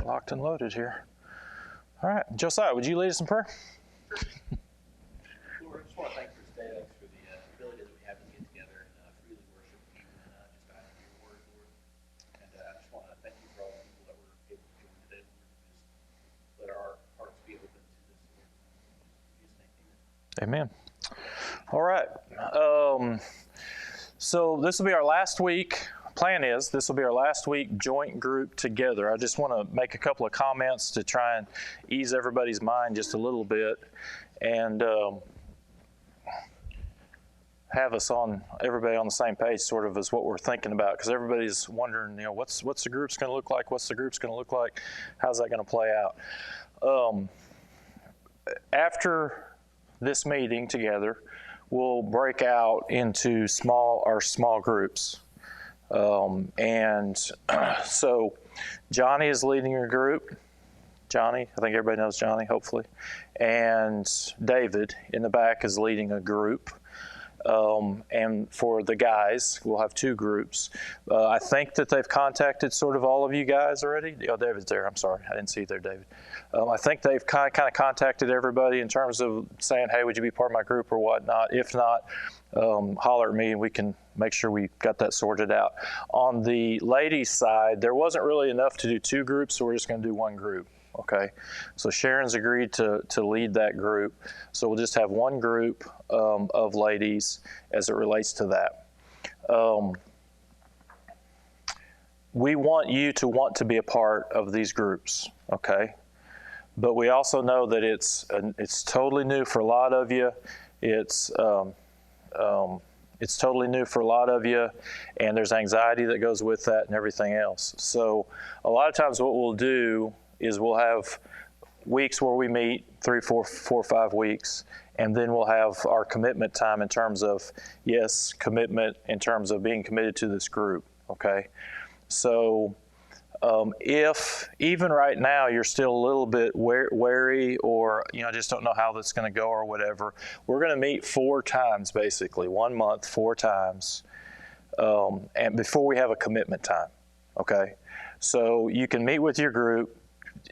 Locked and loaded here. All right, Josiah, would you lead us in prayer? Lord, I just want to thank you for today. Thanks for the ability that we have to get together and freely worship you and just dive into your word, Lord. And I just want to thank you for all the people that were able to join today, Lord. Just let our hearts be open to this, Lord. In Jesus' name, amen. Amen. All right. So this will be our last week. Plan is this will be our last week joint group together. I just want to make a couple of comments to try and ease everybody's mind just a little bit and have everybody on the same page, sort of, is what we're thinking about, because everybody's wondering, what's the group's going to look like? What's the group's going to look like? How's that going to play out? After this meeting together, we'll break out into small groups. So Johnny is leading a group. Johnny, I think everybody knows Johnny, hopefully. And David in the back is leading a group. And for the guys, we'll have two groups. I think that they've contacted sort of all of you guys already. Oh, David's there. I'm sorry. I didn't see you there, David. I think they've kind of contacted everybody in terms of saying, hey, would you be part of my group or whatnot? If not, holler at me and we can make sure we got that sorted out. On the ladies' side, there wasn't really enough to do two groups, so we're just going to do one group. Okay, so Sharon's agreed to lead that group. So we'll just have one group of ladies as it relates to that. We want you to want to be a part of these groups, okay? But we also know that it's totally new for a lot of you. It's totally new for a lot of you, and there's anxiety that goes with that and everything else. So a lot of times what we'll do is we'll have weeks where we meet 3, 4, 5 weeks, and then we'll have our commitment time in terms of, commitment in terms of being committed to this group, okay? So if even right now you're still a little bit wary or, just don't know how that's going to go or whatever, we're going to meet 4 times, basically, 1 month, 4 times, and before we have a commitment time, okay? So you can meet with your group.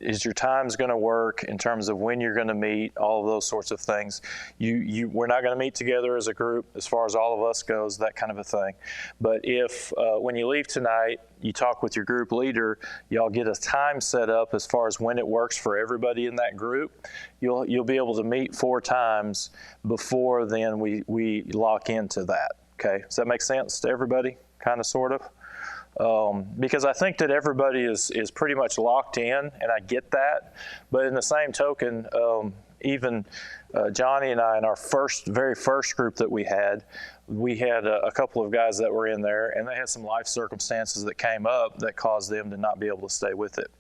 Is your time's going to work in terms of when you're going to meet, all of those sorts of things. We're not going to meet together as a group as far as all of us goes, that kind of a thing. But if when you leave tonight, you talk with your group leader, y'all get a time set up as far as when it works for everybody in that group, you'll be able to meet 4 times before then we lock into that. Okay, does that make sense to everybody? Kind of, sort of? Because I think that everybody is pretty much locked in, and I get that. But in the same token, even Johnny and I, in our very first group that we had a couple of guys that were in there, and they had some life circumstances that came up that caused them to not be able to stay with it.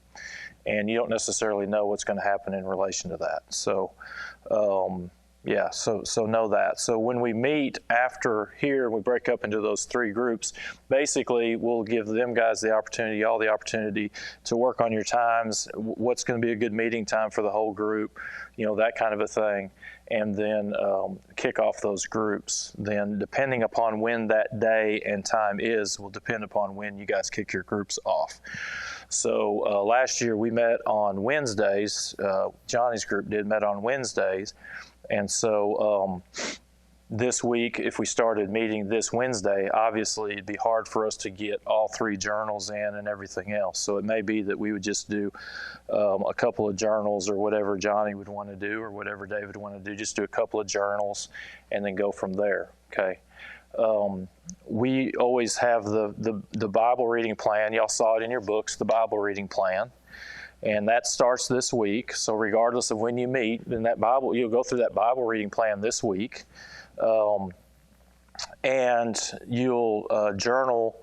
And you don't necessarily know what's going to happen in relation to that. So, so know that. So when we meet after here, we break up into those 3 groups. Basically, we'll give them guys all the opportunity to work on your times, what's going to be a good meeting time for the whole group, that kind of a thing, and then kick off those groups. Then, depending upon when that day and time is, will depend upon when you guys kick your groups off. So last year we met on Wednesdays. Johnny's group met on Wednesdays. And so this week, if we started meeting this Wednesday, obviously it'd be hard for us to get all 3 journals in and everything else. So it may be that we would just do a couple of journals, or whatever Johnny would want to do, or whatever David would want to do, just do a couple of journals and then go from there, okay? We always have the Bible reading plan. Y'all saw it in your books, the Bible reading plan. And that starts this week. So regardless of when you meet, then you'll go through that Bible reading plan this week. And you'll journal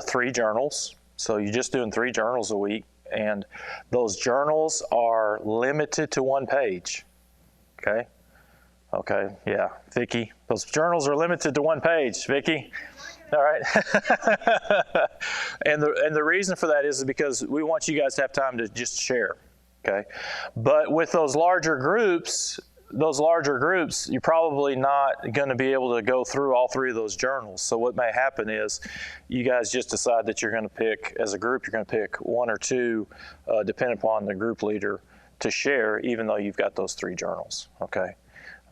3 journals. So you're just doing 3 journals a week. And those journals are limited to 1 page. Okay? Okay, yeah. Vicki, those journals are limited to 1 page. Vicki? All right. And the reason for that is because we want you guys to have time to just share, okay? But with those larger groups, those larger groups, you're probably not going to be able to go through all 3 of those journals. So what may happen is you guys just decide that you're going to pick, as a group, you're going to pick 1 or 2, depending upon the group leader, to share, even though you've got those 3 journals. Okay.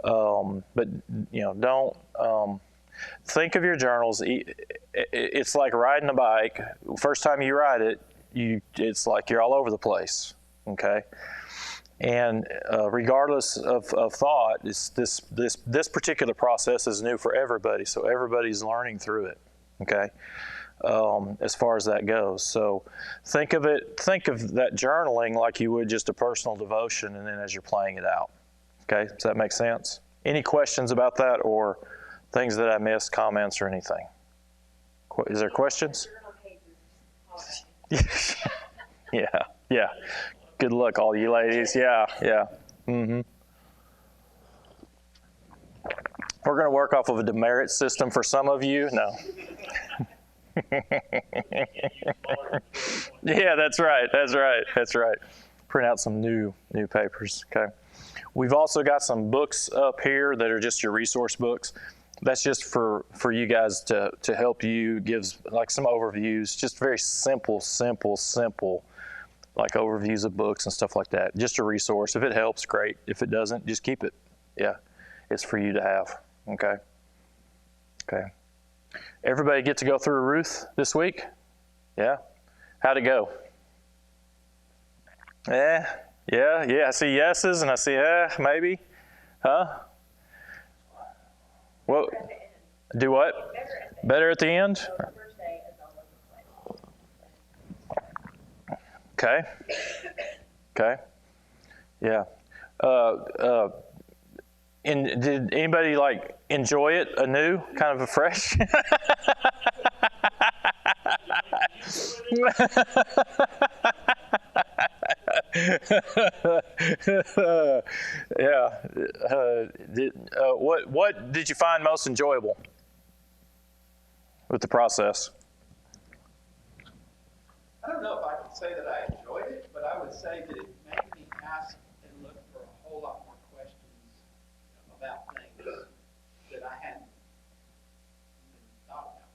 But don't think of your journals. It's like riding a bike. First time you ride it, it's like you're all over the place. Okay. And regardless of thought, this particular process is new for everybody, so everybody's learning through it. Okay, as far as that goes. So think of that journaling like you would just a personal devotion, and then as you're playing it out. Okay, does that make sense? Any questions about that, or things that I missed, comments, or anything? Is there questions? Yeah. Good luck, all you ladies. Yeah. Mm-hmm. We're going to work off of a demerit system for some of you. No. Yeah, that's right. Print out some new papers. Okay. We've also got some books up here that are just your resource books. That's just for you guys to help you, gives like some overviews, just very simple, like overviews of books and stuff like that. Just a resource. If it helps, great. If it doesn't, just keep it. Yeah, it's for you to have. Okay. Everybody get to go through Ruth this week? Yeah? How'd it go? Yeah. I see yeses and I see maybe. Huh? What? Do what? Better at the end? Okay. Yeah. And did anybody enjoy it anew, kind of a fresh? Yeah. What did you find most enjoyable with the process? I don't know if I can say that I enjoyed it, but I would say that it made me ask and look for a whole lot more questions about things that I hadn't even thought about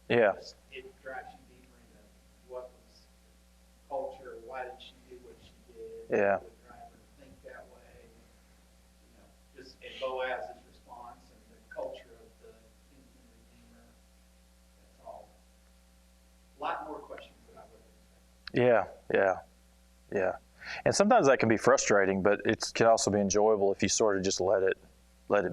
before. Yeah. It drives you deeper into what was culture, why did she do what she did, Yeah. what would drive her to think that way, just and Boaz's response and the culture of the kinsman redeemer. That's all. A lot more questions than I would have expected. Yeah. And sometimes that can be frustrating, but it can also be enjoyable if you sort of just let it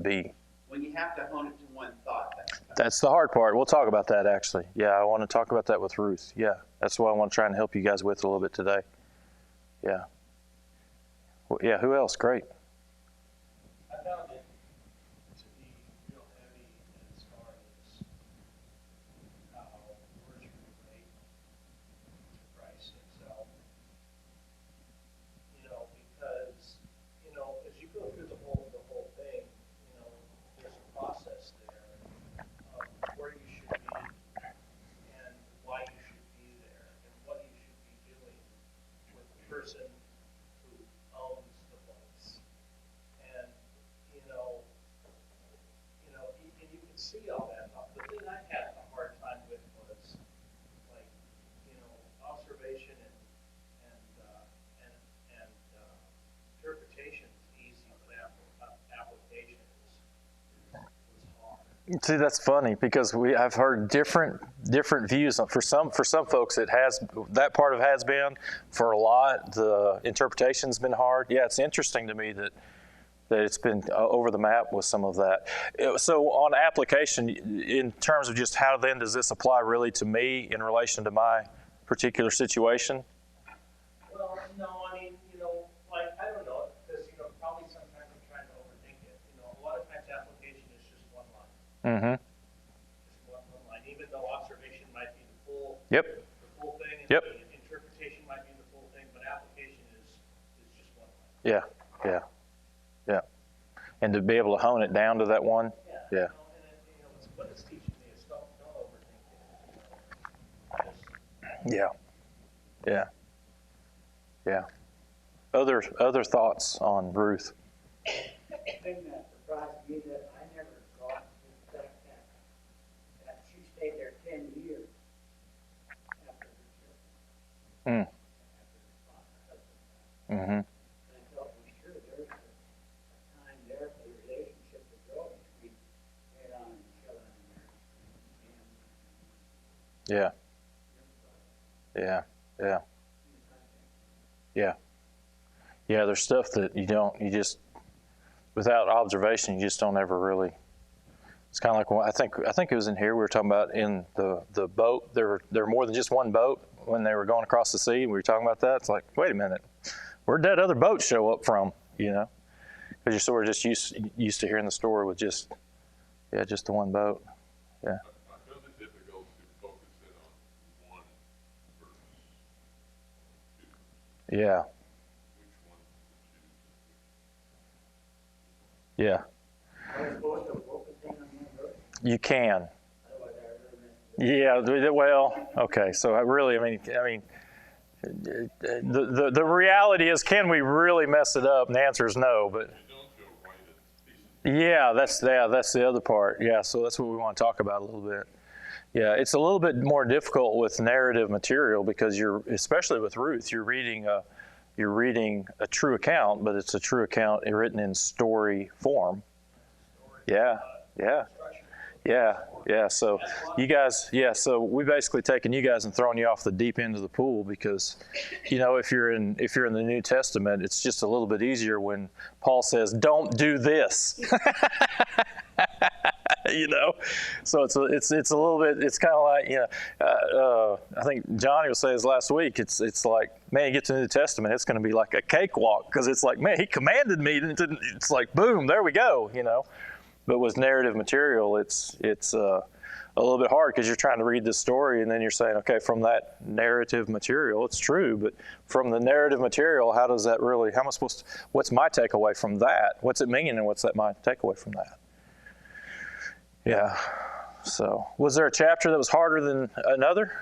be. When you have to hone it to one thought, That's the hard part. We'll talk about that actually. Yeah, I want to talk about that with Ruth. Yeah, that's what I want to try and help you guys with a little bit today. Yeah. Well, yeah, who else? Great. I found it to be real heavy as far as how words relate to Christ himself. Because, as you go through the whole thing, there's a process there of where you should be and why you should be there and what you should be doing with the person who owns the place. And, and you can see all that. The thing I had a hard time with was observation and interpretation is easy, but application was hard. See, that's funny because I've heard different views. For some folks, it has that part of has been. For a lot, the interpretation's been hard. Yeah, it's interesting to me that it's been over the map with some of that. So on application, in terms of just how then does this apply really to me in relation to my particular situation? Well, no, I mean, I don't know, because, probably sometimes I'm trying to overthink it. A lot of times application is just one line. Mm-hmm. Just one line, even though observation might be the full Yep. thing, and Yep. interpretation might be the full thing, but application is just one line. Yeah. And to be able to hone it down to that one. Yeah. What it's teaching me is don't overthink it. Yeah. Other thoughts on Ruth? thing that surprised me that I never got is the fact that she stayed there 10 years after her children. Mm. After her husband died. Mm-hmm. And I thought, well, sure, there's a time there for the relationship to grow between Aaron and Shelley and their family. Yeah. Yeah. Yeah. Yeah. Yeah. There's stuff that you just, without observation, you just don't ever really. It's kind of like I think it was in here we were talking about in the boat. There were more than just one boat when they were going across the sea. We were talking about that. It's like, wait a minute, where'd that other boat show up from? Because you're sort of just used to hearing the story with just the one boat. Yeah. I found it difficult to focus in on one versus two. Yeah. Which one to choose? Yeah. I was supposed to focus in on one verse, You can. otherwise I really missed it. Yeah. Well. Okay. So I mean, the reality is, can we really mess it up? And the answer is no. But You don't show right at pieces. yeah, that's the other part. Yeah. So that's what we want to talk about a little bit. Yeah, it's a little bit more difficult with narrative material because especially with Ruth, you're reading a true account, but it's a true account written in story form. Yeah. So you guys, so we've basically taken you guys and thrown you off the deep end of the pool because, if you're in the New Testament, it's just a little bit easier when Paul says, "Don't do this." So it's a little bit. It's kind of like I think Johnny was saying this last week. It's like, man, you get to the New Testament, it's going to be like a cakewalk because it's like, man, he commanded me. It's like, boom, there we go. But with narrative material, it's a little bit hard because you're trying to read this story and then you're saying, okay, from that narrative material, it's true, but from the narrative material, how am I supposed to? What's my takeaway from that? What's it mean, and what's my takeaway from that? Yeah. So, was there a chapter that was harder than another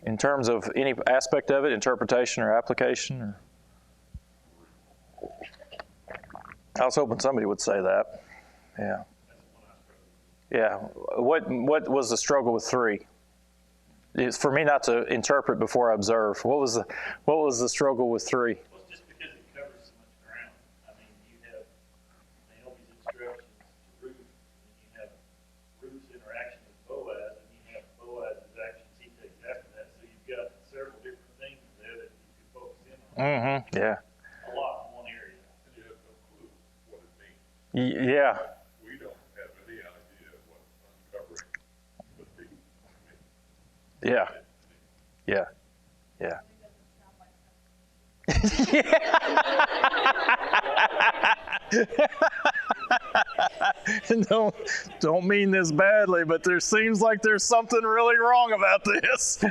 in terms of any aspect of it, interpretation or application? I was hoping somebody would say that. Yeah. Yeah. What was the struggle with 3? It's for me not to interpret before I observe. What was the struggle with 3? Well, it's just because it covers so much ground. I mean, you have Naomi's instructions to Ruth, and you have Ruth's interaction with Boaz, and you have Boaz's actions he takes after that. So you've got several different things there that you could focus in on. Mm-hmm. Yeah. A lot in one area. And you have no clue what it means. Yeah. We don't have any idea what uncovering would be. Yeah. Yeah. Yeah. Don't mean this badly, but there seems like there's something really wrong about this.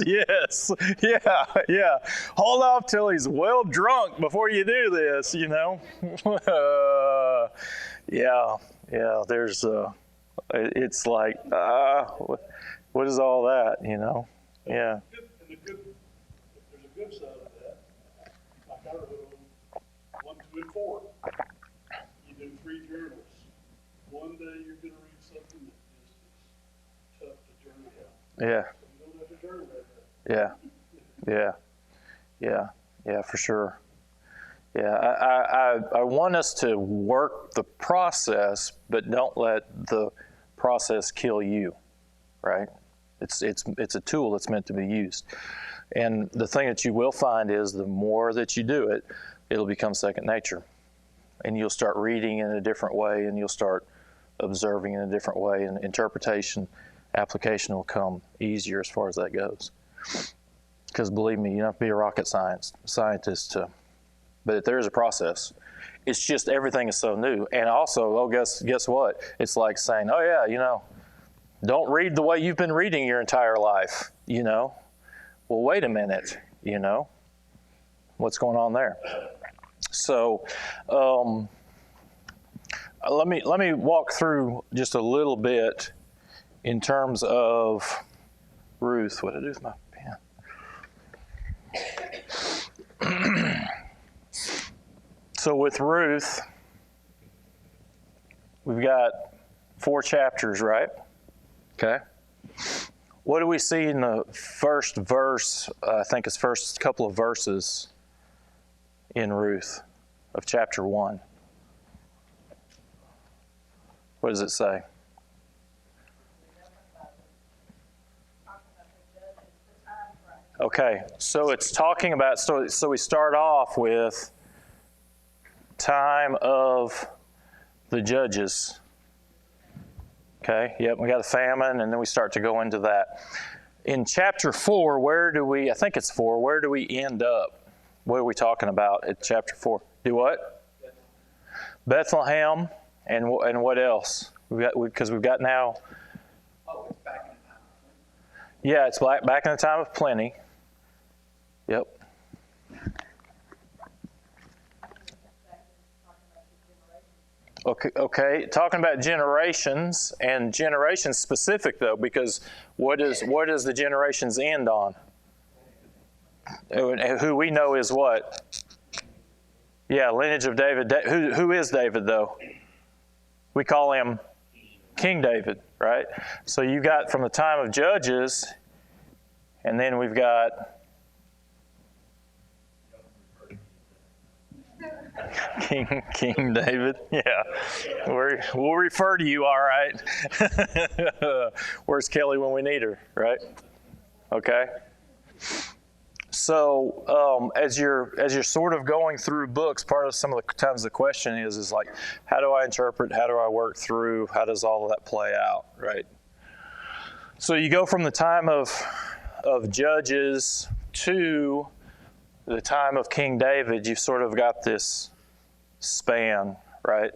Yes, yeah. Hold off till he's well drunk before you do this, Yeah. There's, it's like, what is all that, Yeah. And there's a good side of that. Like I wrote on 1, 2, and 4. You do 3 journals. One day you're going to read something that is tough to journal out. Yeah. So you don't have to journal that. Yeah, for sure. Yeah, I want us to work the process, but don't let the process kill you, right? It's a tool that's meant to be used. And the thing that you will find is the more that you do it, it'll become second nature. And you'll start reading in a different way, and you'll start observing in a different way, and interpretation, application will come easier as far as that goes. Because believe me, you don't have to be a rocket scientist to, but there is a process. It's just everything is so new. And also, guess what? It's like saying, oh yeah, don't read the way you've been reading your entire life, Well, wait a minute, What's going on there? So, let me walk through just a little bit in terms of Ruth. What did I do with my pen? So with Ruth, we've got 4 chapters, right? Okay. What do we see in the first verse? I think it's first couple of verses in Ruth of chapter 1. What does it say? Okay, so it's talking about, so we start off with time of the judges. Okay, yep, we got a famine, and then we start to go into that. In chapter 4, I think it's 4, where do we end up? What are we talking about at chapter 4? Do what? Bethlehem, and what else? Because we've got now. Oh, it's back in the time. Yeah, it's back in the time of plenty. Yep. Okay. Talking about generations, and generations specific though, because what does the generations end on? Who we know is what? Yeah, lineage of David. Who is David though? We call him King David, right? So you got from the time of Judges, and then we've got King David. Yeah, we'll refer to you. All right. Where's Kelly when we need her? Right. Okay. So as you're sort of going through books, part of some of the times the question is like, how do I interpret? How do I work through? How does all of that play out? Right. So you go from the time of Judges to the time of King David. You've sort of got this span, right?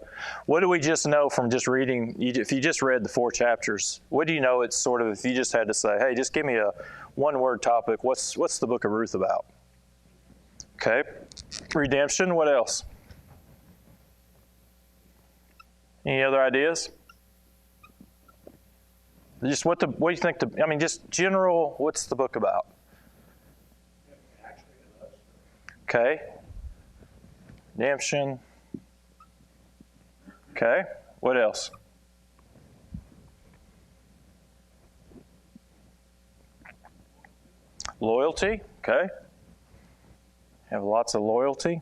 What do we just know from just reading? If you just read the 4 chapters, what do you know? It's sort of, if you just had to say, hey, just give me a one-word topic. What's the book of Ruth about? Okay, redemption. What else? Any other ideas? Just what do you think? Just general. What's the book about? Okay. Redemption. Okay. What else? Loyalty. Okay. Have lots of loyalty.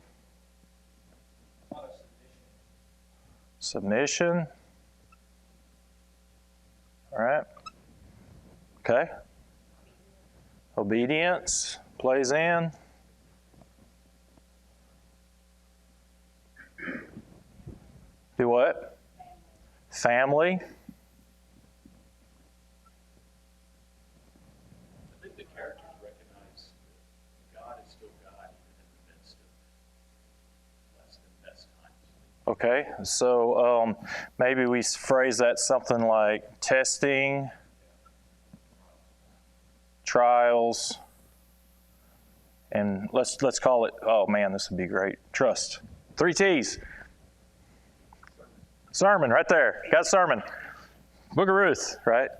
Submission. All right. Okay. Obedience plays in. Do what? Family. I think the characters recognize that God is still God even in the midst of less than best times. Okay, so maybe we phrase that something like testing, trials, and let's call it, oh man, this would be great, trust. 3 T's. Sermon, right there. Got sermon. Book of Ruth, right?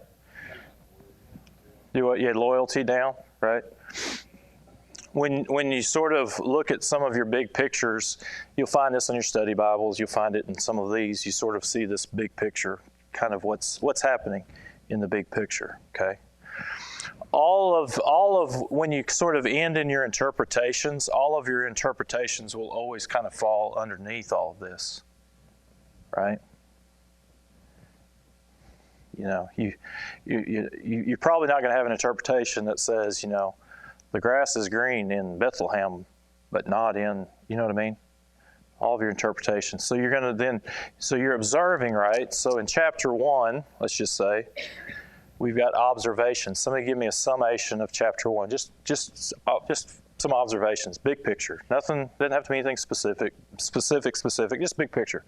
Do what? You had loyalty down, right? When you sort of look at some of your big pictures, you'll find this in your study Bibles. You'll find it in some of these. You sort of see this big picture, kind of what's happening in the big picture. Okay. All of when you sort of end in your interpretations, all of your interpretations will always kind of fall underneath all of this, right? You know, you're probably not going to have an interpretation that says, you know, the grass is green in Bethlehem, but not in, you know what I mean? All of your interpretations. So you're going to so you're observing, right? So in chapter 1, let's just say, we've got observations. Somebody give me a summation of chapter 1. Just some observations, big picture. Nothing, doesn't have to be anything specific, just big picture.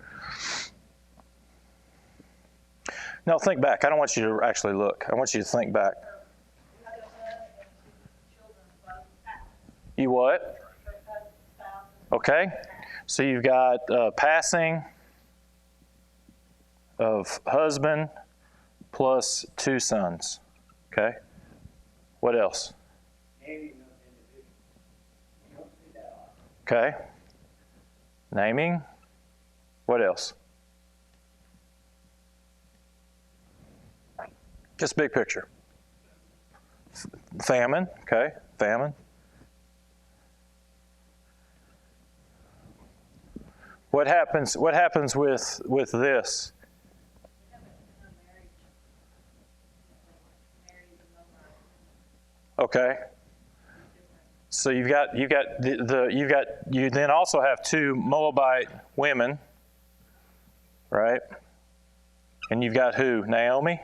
No, think back. I don't want you to actually look. I want you to think back. You what? Okay. So you've got passing of husband plus 2 sons. Okay. What else? Naming of individuals. You don't see that Okay. Naming. What else? Just big picture. Famine. Okay. Famine. What happens with this? Okay. So you then also have 2 Moabite women, right? And you've got who? Naomi?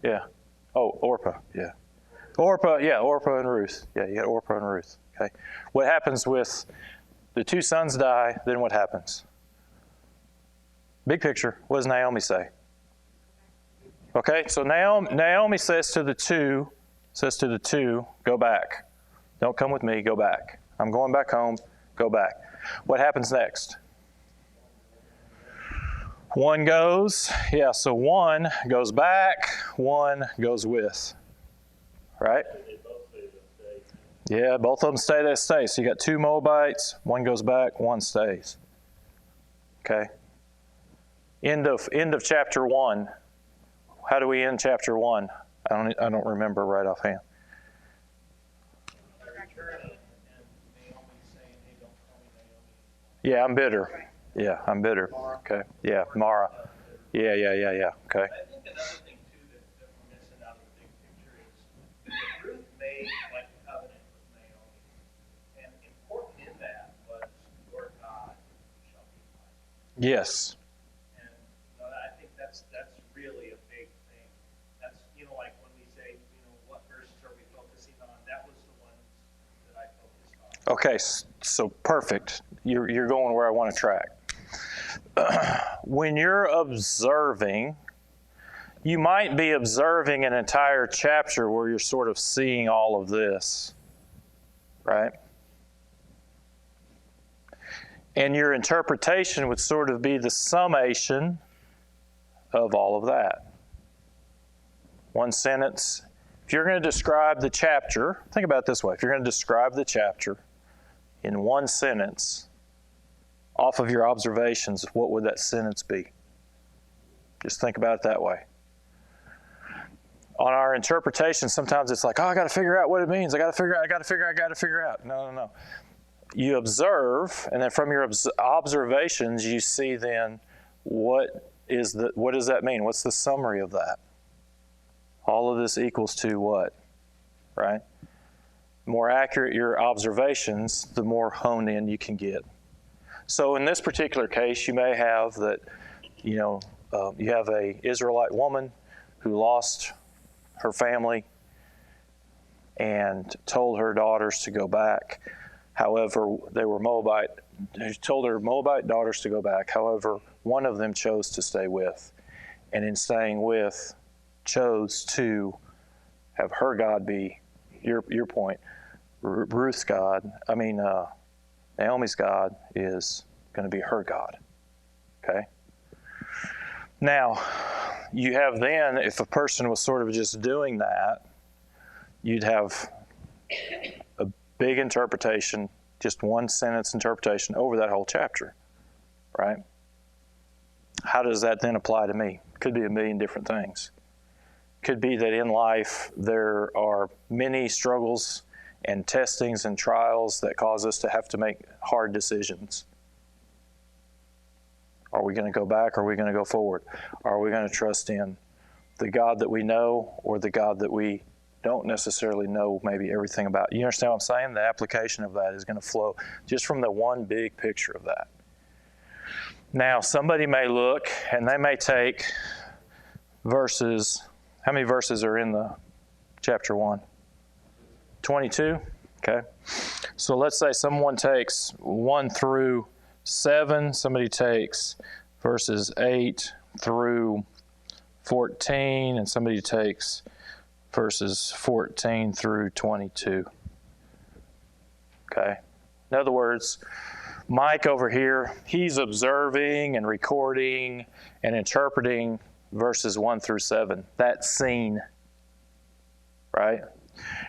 Yeah. Oh, Orpah. Yeah. Orpah and Ruth. Yeah, you got Orpah and Ruth. Okay. What happens with the 2 sons die, then what happens? Big picture. What does Naomi say? Okay, so Naomi says to the two, go back. Don't come with me, go back. I'm going back home, go back. What happens next? One goes, so one goes back, one goes with. Right? Yeah, both of them stay. So you got 2 Moabites, one goes back, one stays. Okay. End of chapter 1. How do we end chapter 1? I don't remember right offhand. Yeah, I'm bitter. Yeah, I'm bitter. Okay. Yeah, Mara. Yeah. Okay. I think another thing too that we're missing out of the big picture is Ruth made like a covenant with Naomi, and important in that was your God shall be mine. Yes. And I think that's really a big thing. That's like when we say what verses are we focusing on? That was the ones that I focused on. Okay, so perfect. You're going where I want to track. When you're observing, you might be observing an entire chapter where you're sort of seeing all of this, right? And your interpretation would sort of be the summation of all of that. One sentence. If you're going to describe the chapter, think about it this way. If you're going to describe the chapter in one sentence, off of your observations, what would that sentence be? Just think about it that way. On our interpretation, sometimes it's like, I got to figure out what it means. I got to figure out. No. You observe, and then from your observations, you see then what does that mean? What's the summary of that? All of this equals to what? Right? The more accurate your observations, the more honed in you can get. So in this particular case, you may have that, you have a Israelite woman who lost her family and told her daughters to go back. However, they were Moabite. She told her Moabite daughters to go back. However, one of them chose to stay with. And in staying with, chose to have her God be, your point, Ruth's God, Naomi's God is going to be her God. Okay? Now, you have then, if a person was sort of just doing that, you'd have a big interpretation, just one sentence interpretation over that whole chapter, right? How does that then apply to me? Could be a million different things. Could be that in life there are many struggles and testings and trials that cause us to have to make hard decisions. Are we going to go back or are we going to go forward? Are we going to trust in the God that we know or the God that we don't necessarily know maybe everything about? You understand what I'm saying? The application of that is going to flow just from the one big picture of that. Now, somebody may look and they may take verses. How many verses are in the chapter 1? 22? Okay. So let's say someone takes 1 through 7. Somebody takes verses 8 through 14. And somebody takes verses 14 through 22. Okay. In other words, Mike over here, he's observing and recording and interpreting verses 1 through 7. That scene, right?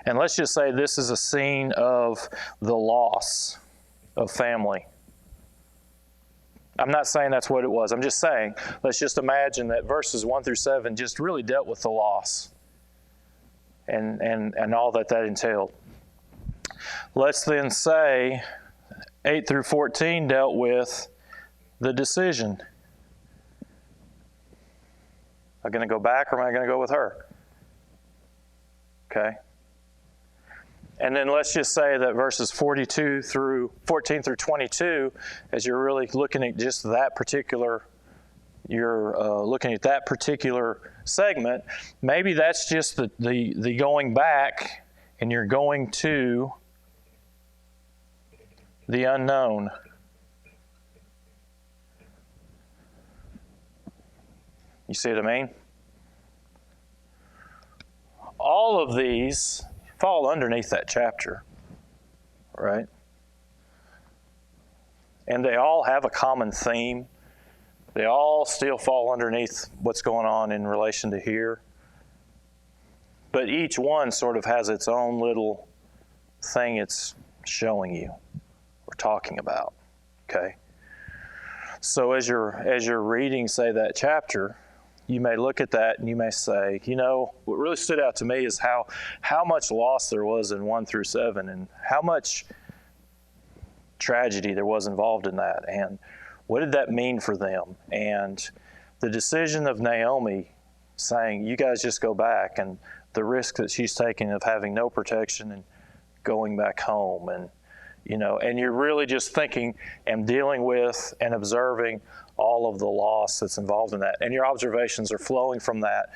And let's just say this is a scene of the loss of family. I'm not saying that's what it was. I'm just saying, let's just imagine that verses 1 through 7 just really dealt with the loss and all that entailed. Let's then say 8 through 14 dealt with the decision. Am I going to go back or am I going to go with her? Okay. And then let's just say that verses 14 through 22, as you're really looking at just that particular, looking at that particular segment, maybe that's just the going back and you're going to the unknown. You see what I mean? All of these fall underneath that chapter, right? And they all have a common theme. They all still fall underneath what's going on in relation to here. But each one sort of has its own little thing it's showing you or talking about, okay? So as you're reading, say, that chapter, you may look at that and you may say, what really stood out to me is how much loss there was in 1 through 7 and how much tragedy there was involved in that. And what did that mean for them? And the decision of Naomi saying, you guys just go back, and the risk that she's taking of having no protection and going back home. And, and you're really just thinking and dealing with and observing all of the loss that's involved in that. And your observations are flowing from that.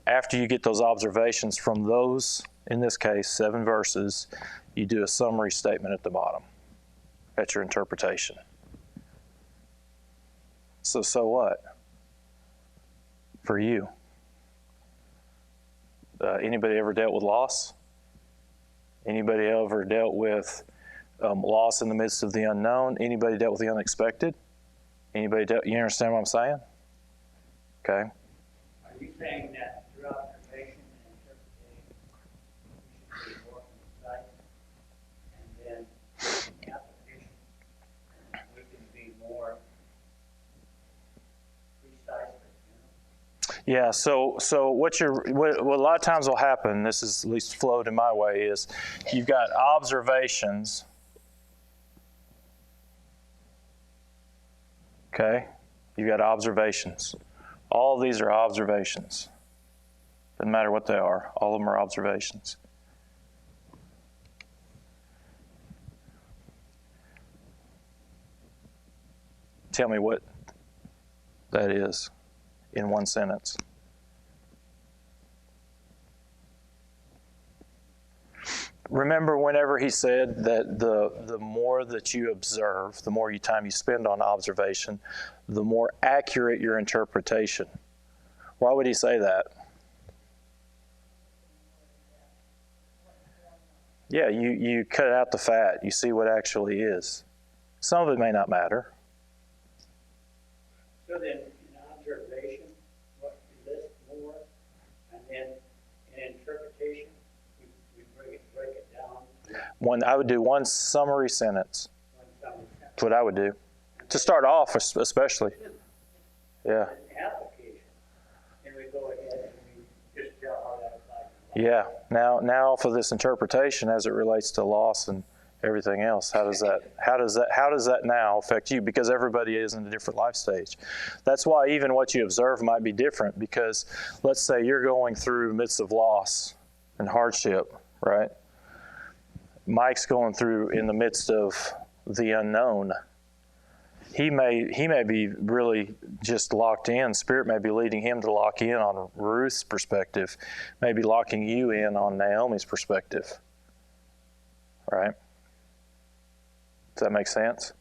After you get those observations from those, in this case, 7 verses, you do a summary statement at the bottom. That's your interpretation. So what? For you. Anybody ever dealt with loss? Anybody ever dealt with loss in the midst of the unknown? Anybody dealt with the unexpected? You understand what I'm saying? Okay. Are you saying that through observation and interpretation, we should be more concise, and then in application, we can be more precise? Yeah. So what a lot of times will happen, this is at least flowed in my way, is you've got observations. Okay? You've got observations. All of these are observations. Doesn't matter what they are. All of them are observations. Tell me what that is in one sentence. Remember whenever he said that the more that you observe, the more time you spend on observation, the more accurate your interpretation. Why would he say that? Yeah, you cut out the fat. You see what actually is. Some of it may not matter. So then, in observation, what we list more, and then in interpretation, we break it down. I would do one summary sentence. One summary sentence. That's what I would do. To start off, especially. Yeah. Application, and we go ahead and we just tell how that applies. Yeah. Now for this interpretation as it relates to loss and everything else, how does that now affect you? Because everybody is in a different life stage. That's why even what you observe might be different, because let's say you're going through midst of loss and hardship, right? Mike's going through in the midst of the unknown. He may be really just locked in. Spirit may be leading him to lock in on Ruth's perspective, maybe locking you in on Naomi's perspective. Right? Does that make sense?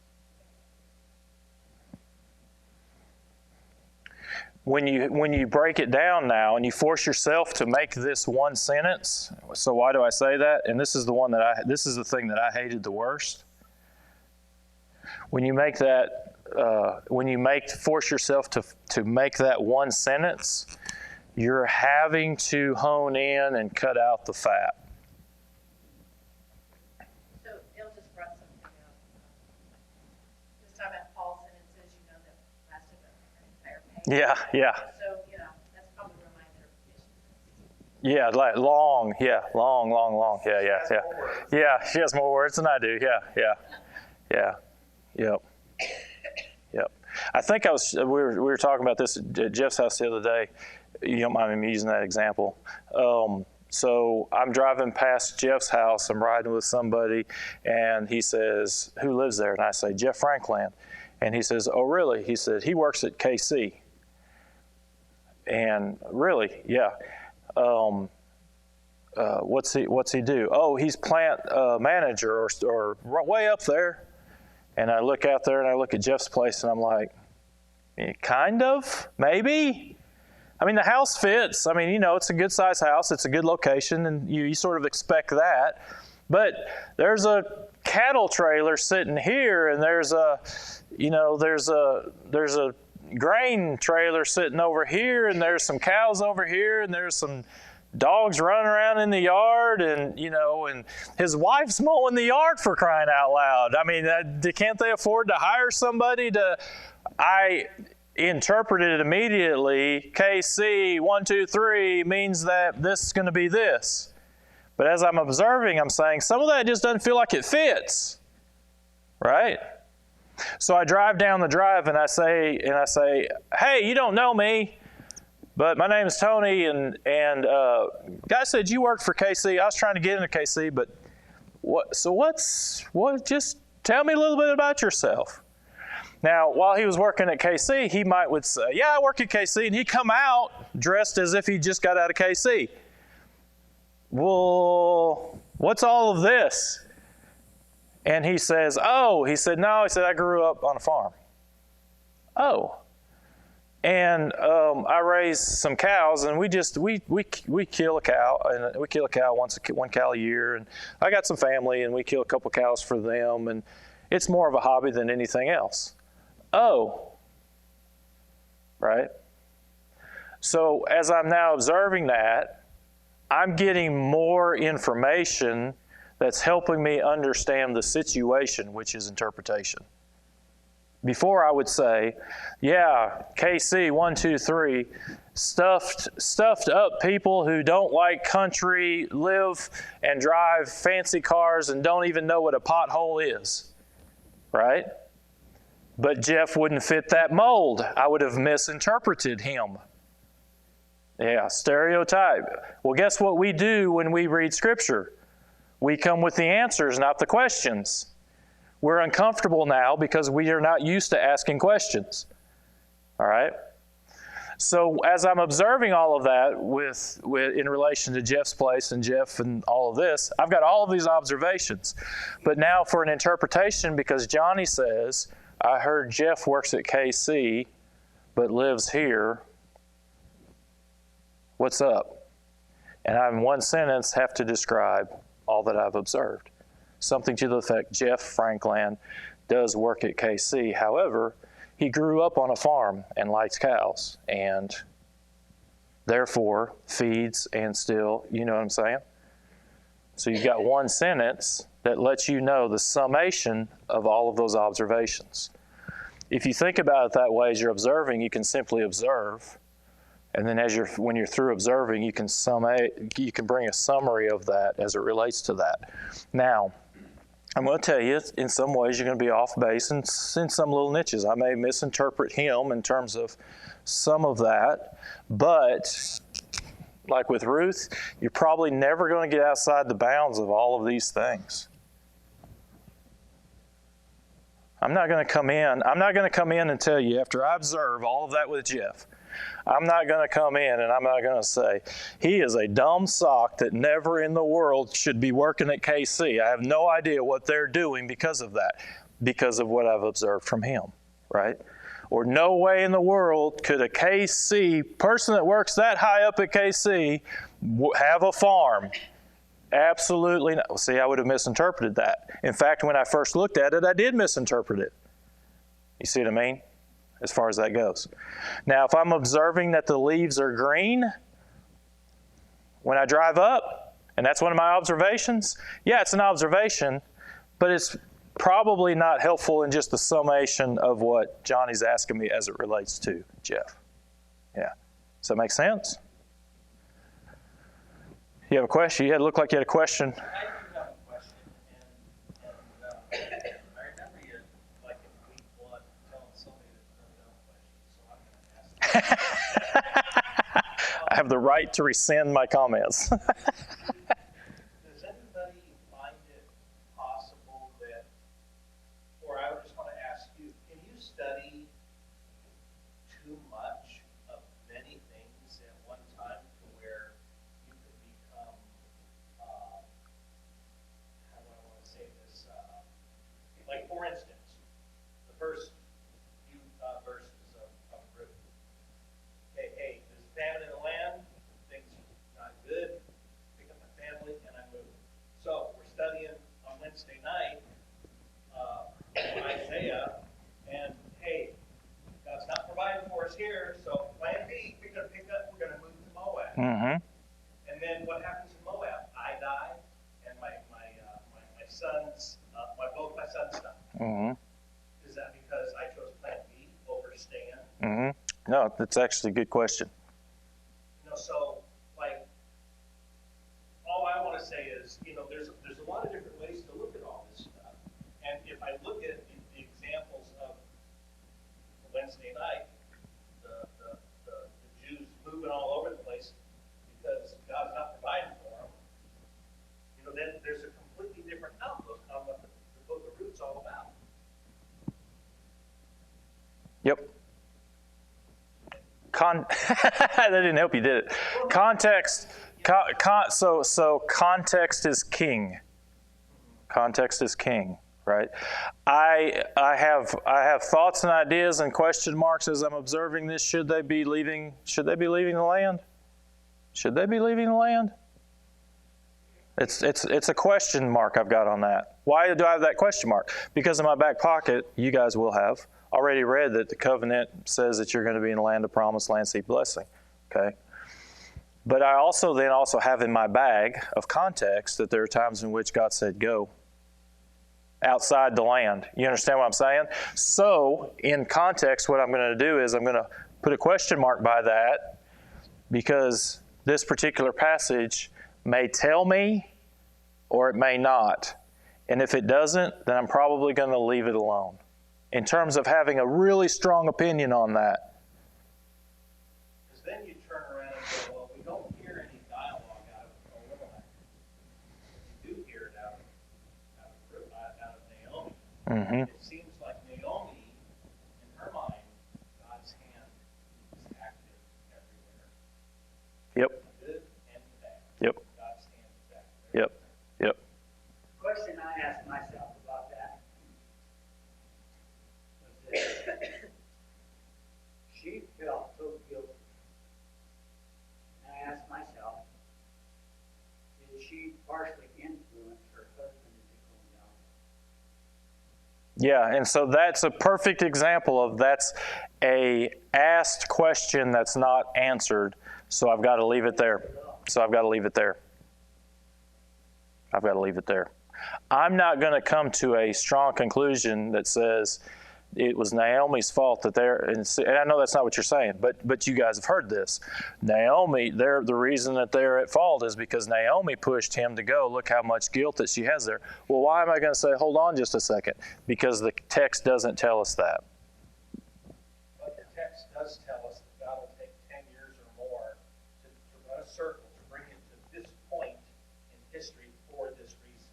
When you break it down now and you force yourself to make this one sentence, so why do I say that? And this is the thing that I hated the worst. When you make that, force yourself to make that one sentence, you're having to hone in and cut out the fat. Yeah, yeah. So, that's probably where my interpretation is. Yeah, like long. Yeah. Yeah, she has more words than I do. Yeah. Yep. I think we were talking about this at Jeff's house the other day. You don't mind me using that example. So I'm driving past Jeff's house. I'm riding with somebody, and he says, "Who lives there?" And I say, "Jeff Franklin." And he says, "Oh, really?" He said, "He works at KC." And really, yeah. What's he do? Oh, he's plant manager or way up there. And I look out there and I look at Jeff's place and I'm like, kind of, maybe. I mean, the house fits. I mean, it's a good sized house. It's a good location, and you sort of expect that. But there's a cattle trailer sitting here, and there's a grain trailer sitting over here, and there's some cows over here, and there's some dogs running around in the yard, and and his wife's mowing the yard, for crying out loud. I mean, can't they afford to hire somebody to? I interpreted it immediately. KC 1, 2, 3 means that this is going to be this. But as I'm observing, I'm saying some of that just doesn't feel like it fits, right? So I drive down the drive and I say, "Hey, you don't know me, but my name is Tony, and guy said you worked for KC. I was trying to get into KC, but just tell me a little bit about yourself." Now, while he was working at KC, he would say, "Yeah, I work at KC," and he'd come out dressed as if he just got out of KC. Well, what's all of this? And he says, "No," he said, "I grew up on a farm." Oh. And I raise some cows, and we kill a cow, and we kill a cow one cow a year. And I got some family, and we kill a couple cows for them, and it's more of a hobby than anything else. Oh, right. So as I'm now observing that, I'm getting more information that's helping me understand the situation, which is interpretation. Before I would say, yeah, KC 1, 2, 3, stuffed up people who don't like country, live and drive fancy cars and don't even know what a pothole is, right? But Jeff wouldn't fit that mold. I would have misinterpreted him. Yeah, stereotype. Well, guess what we do when we read Scripture? We come with the answers, not the questions. We're uncomfortable now because we are not used to asking questions. All right? So as I'm observing all of that with in relation to Jeff's place and Jeff and all of this, I've got all of these observations. But now for an interpretation, because Johnny says, "I heard Jeff works at KC but lives here. What's up?" And I, in one sentence, have to describe all that I've observed. Something to the effect, Jeff Franklin does work at KC. However, he grew up on a farm and likes cows, and therefore feeds and still, you know what I'm saying? So you've got one sentence that lets you know the summation of all of those observations. If you think about it that way, as you're observing, you can simply observe. And then when you're through observing, you can bring a summary of that as it relates to that. Now, I'm going to tell you, in some ways, you're going to be off base in some little niches. I may misinterpret him in terms of some of that, but like with Ruth, you're probably never going to get outside the bounds of all of these things. I'm not going to come in and tell you, after I observe all of that with Jeff, I'm not going to come in and I'm not going to say, he is a dumb sock that never in the world should be working at KC. I have no idea what they're doing because of that, because of what I've observed from him, right? Or no way in the world could a KC person that works that high up at KC have a farm. Absolutely not. See, I would have misinterpreted that. In fact, when I first looked at it, I did misinterpret it. You see what I mean? As far as that goes. Now, if I'm observing that the leaves are green when I drive up, and that's one of my observations, yeah, it's an observation, but it's probably not helpful in just the summation of what Johnny's asking me as it relates to Jeff. Yeah. Does that make sense? You have a question? You looked like you had a question. I do have a question, and I remember you, like in week 1, telling somebody that no questions, so I'm going to ask them. I have the right to rescind my comments. Does anybody find it possible that, or I just want to ask you, can you study too much of many things at one time to where you could become, how do I want to say this? Like, for instance, the first few verses of Ruth. Okay, hey, there's famine in the land, things are not good, pick up my family, and I move. So we're studying on Wednesday night Isaiah, and hey, God's not providing for us here, so plan B, we're going to pick up, we're going to move to Moab. Mm-hmm. And then what happens in Moab? I die, and my sons, both my sons die. Mm-hmm. Is that because I chose plan B over stand? Mm-hmm. No, that's actually a good question. So, like, all I want to say is, there's a lot of different ways to look at all this stuff. And if I look at the examples of Wednesday night, the Jews moving all over the place because God's not providing for them, then there's a completely different outlook on what the book of Ruth's all about. Yep. That didn't help you, did it? Context. So context is king. Context is king, right? I have thoughts and ideas and question marks as I'm observing this. Should they be leaving the land? Should they be leaving the land? It's a question mark I've got on that. Why do I have that question mark? Because in my back pocket, you guys will have already read that the covenant says that you're going to be in the land of promise, land seed blessing. Okay? But I also have in my bag of context that there are times in which God said, go outside the land. You understand what I'm saying? So, in context, what I'm going to do is I'm going to put a question mark by that because this particular passage may tell me or it may not. And if it doesn't, then I'm probably going to leave it alone in terms of having a really strong opinion on that. Because then you turn around and go, well, we don't hear any dialogue out of Elimelech. You do hear it out of Naomi. Mm-hmm. It seems like Naomi, in her mind, God's hand is active everywhere. Yep. The good and the bad. Yep. God's hand is active. Yep. Yep. Question I asked myself about that was this. She felt so guilty. And I asked myself, did she partially influence her husband into going down? Yeah, and so that's a perfect example of that's a asked question that's not answered. So I've got to leave it there. I'm not going to come to a strong conclusion that says it was Naomi's fault that and I know that's not what you're saying, but you guys have heard this. Naomi, the reason that they're at fault is because Naomi pushed him to go. Look how much guilt that she has there. Well, why am I going to say, hold on just a second? Because the text doesn't tell us that. But the text does tell us that God will take 10 years or more to run a circle, to bring it to this point in history for this reason.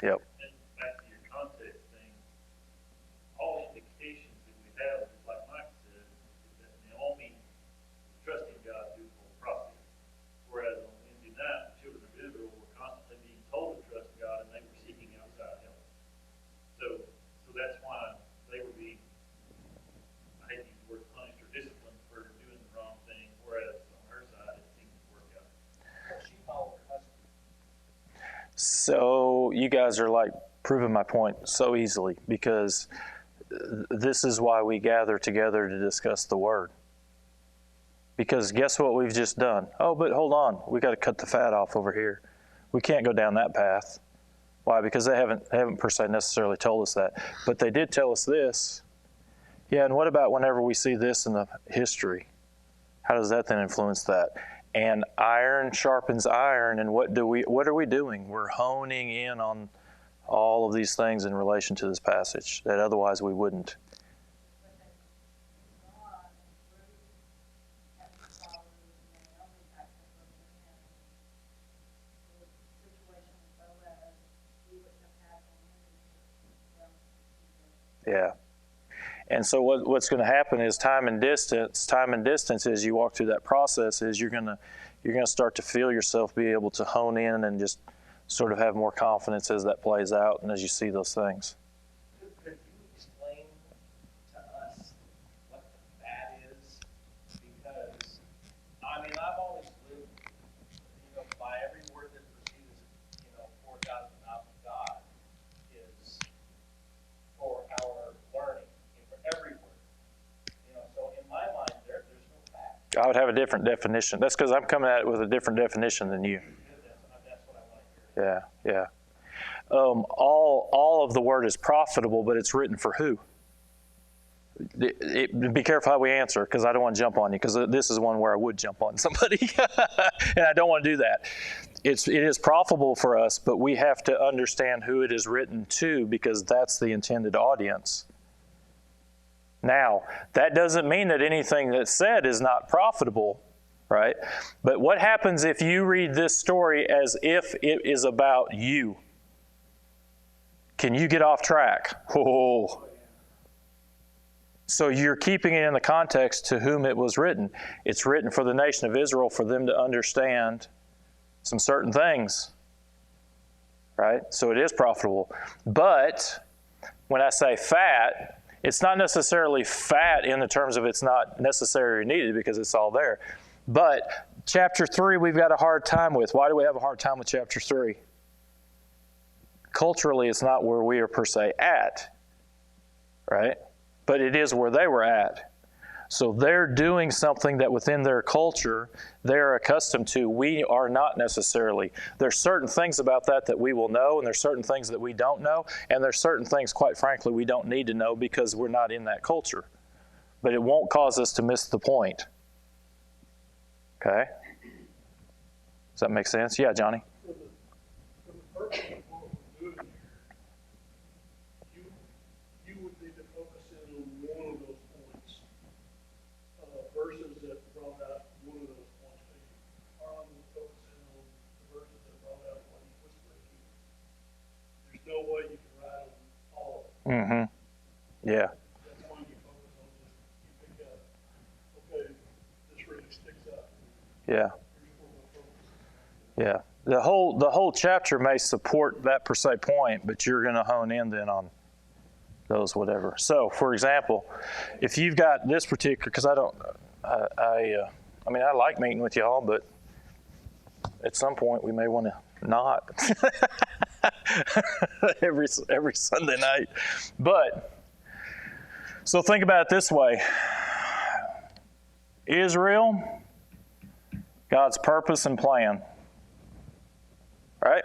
Yep. And back to your context thing, all indications that we have, just like Mike said, is that Naomi was trusting God through the whole process. Whereas on Wednesday night, the children of Israel were constantly being told to trust God and they were seeking outside help. So that's why they were being, I hate to use the word punished or disciplined for doing the wrong thing, whereas on her side it seemed to work out. But she followed her husband. So you guys are like proving my point so easily because this is why we gather together to discuss the Word. Because guess what we've just done? Oh, but hold on. We got to cut the fat off over here. We can't go down that path. Why? Because they haven't per se necessarily told us that. But they did tell us this. Yeah, and what about whenever we see this in the history? How does that then influence that? And iron sharpens iron, and what are we doing? We're honing in on all of these things in relation to this passage that otherwise we wouldn't. Yeah. And so what's going to happen is time and distance as you walk through that process is you're going to start to feel yourself be able to hone in and just sort of have more confidence as that plays out and as you see those things. Could you explain to us what the fat is? Because, I mean, I've always lived, by every word that proceeds, for God of the mouth of God is for our learning, for every word. So in my mind, there's no fat. I would have a different definition. That's because I'm coming at it with a different definition than you. That's what I want to hear. Yeah. All of the word is profitable, but it's written for who? Be careful how we answer, because I don't want to jump on you, because this is one where I would jump on somebody, and I don't want to do that. It is profitable for us, but we have to understand who it is written to, because that's the intended audience. Now, that doesn't mean that anything that's said is not profitable, right? But what happens if you read this story as if it is about you? Can you get off track? Oh. So you're keeping it in the context to whom it was written. It's written for the nation of Israel, for them to understand some certain things, right? So it is profitable. But when I say fat, it's not necessarily fat in the terms of it's not necessary or needed, because it's all there. But chapter 3 we've got a hard time with. Why do we have a hard time with chapter 3? Culturally, it's not where we are per se at, right? But it is where they were at. So they're doing something that within their culture they're accustomed to. We are not necessarily. There's certain things about that we will know, and there's certain things that we don't know, and there's certain things, quite frankly, we don't need to know because we're not in that culture. But it won't cause us to miss the point. Okay? Does that make sense? Yeah, Johnny? For the purpose of what we're doing here, you would need to focus in on one of those points, verses that brought out one of those points. Harlan would focus in on the verses that brought out what he was thinking. There's no way you can write on all of them. Mm-hmm. Yeah. That's why you focus on this. You pick up, okay, this really sticks out. Yeah. Here's where we'll focus. Yeah. The whole chapter may support that per se point, but you're going to hone in then on those whatever. So, for example, if you've got this particular, because I like meeting with y'all, but at some point we may want to not every Sunday night. But so think about it this way: Israel, God's purpose and plan, right?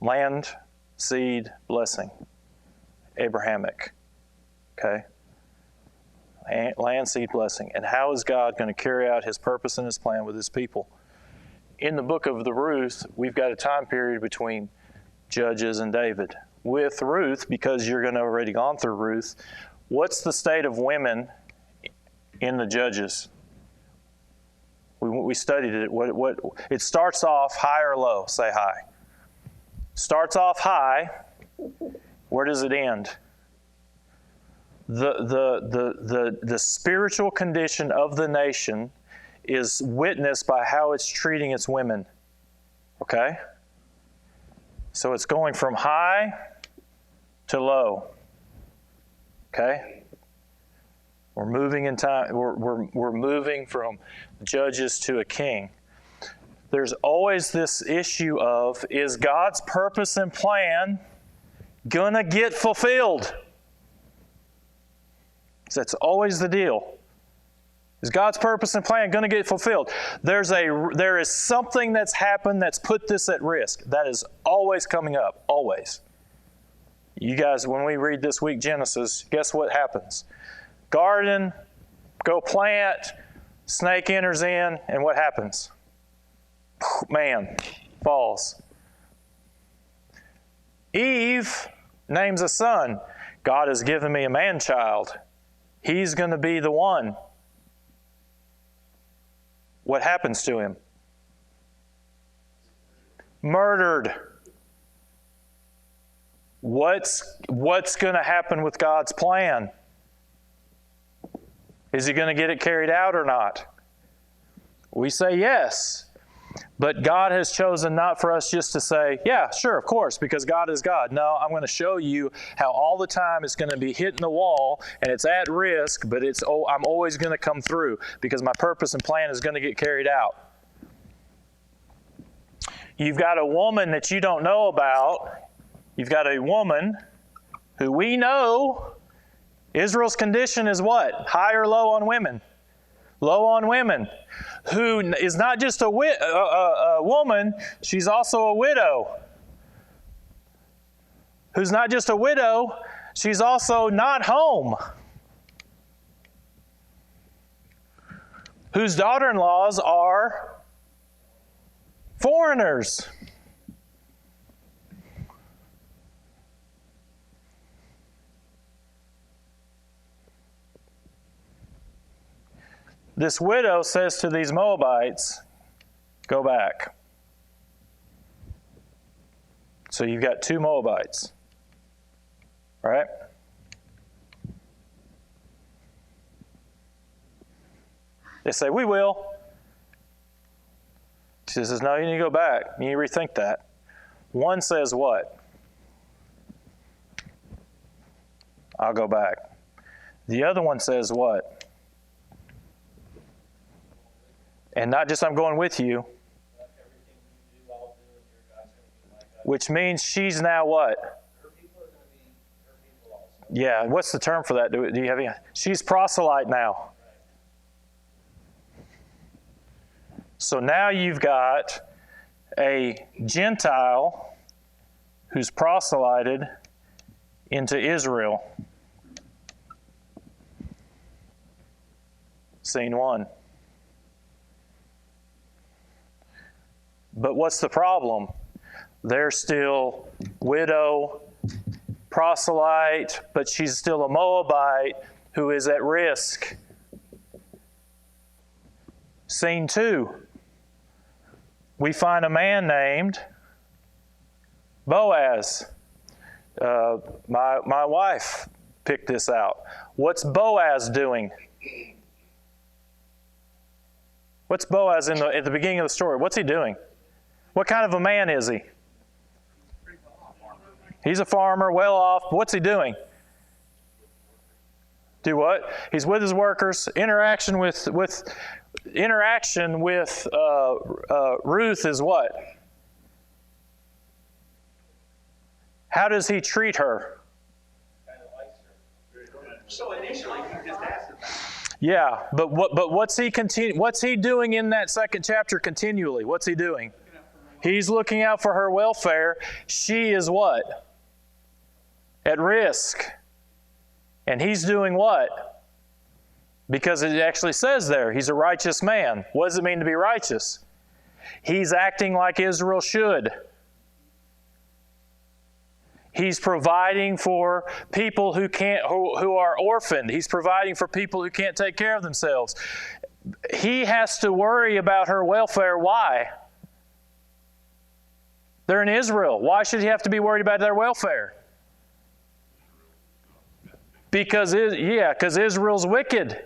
Land, seed, blessing. Abrahamic. Okay? Land, seed, blessing. And how is God going to carry out his purpose and his plan with his people? In the book of the Ruth, we've got a time period between Judges and David. With Ruth, because you're going to already gone through Ruth, what's the state of women in the Judges? We studied it. What it starts off high or low? Say high. Starts off high. Where does it end? The spiritual condition of the nation is witnessed by how it's treating its women. Okay? So it's going from high to low. Okay? We're moving in time. We're moving from judges to a king. There's always this issue of, is God's purpose and plan gonna get fulfilled? That's always the deal. Is God's purpose and plan going to get fulfilled? There is something that's happened that's put this at risk. That is always coming up, always. You guys, when we read this week Genesis, guess what happens? Garden, go plant, snake enters in, and what happens? Man, falls. Eve names a son. God has given me a man-child. He's going to be the one. What happens to him? Murdered. What's going to happen with God's plan? Is he going to get it carried out or not? We say yes. But God has chosen not for us just to say, yeah, sure, of course, because God is God. No, I'm going to show you how all the time it's going to be hitting the wall and it's at risk, but I'm always going to come through because my purpose and plan is going to get carried out. You've got a woman that you don't know about. You've got a woman who we know Israel's condition is what? High or low on women? Low on women. Who is not just a woman, she's also a widow. Who's not just a widow, she's also not home. Whose daughter-in-laws are foreigners. This widow says to these Moabites, go back. So you've got 2 Moabites, right? They say, we will. She says, no, you need to go back. You need to rethink that. One says what? I'll go back. The other one says what? And not just I'm going with you. Which means she's now what? Yeah, what's the term for that? Do you have any? She's proselyte now. So now you've got a Gentile who's proselyted into Israel. Scene 1. But what's the problem? They're still widow, proselyte, but she's still a Moabite who is at risk. Scene 2. We find a man named Boaz. My wife picked this out. What's Boaz doing? What's Boaz at the beginning of the story? What's he doing? What kind of a man is he? He's a farmer, well off. What's he doing? Do what? He's with his workers. Interaction with Ruth is what? How does he treat her? So initially, you just asked about it. Yeah, but what's he doing in that second chapter continually? What's he doing? He's looking out for her welfare. She is what? At risk. And he's doing what? Because it actually says there, he's a righteous man. What does it mean to be righteous? He's acting like Israel should. He's providing for people who are orphaned. He's providing for people who can't take care of themselves. He has to worry about her welfare. Why? They're in Israel. Why should he have to be worried about their welfare? Because Israel's wicked.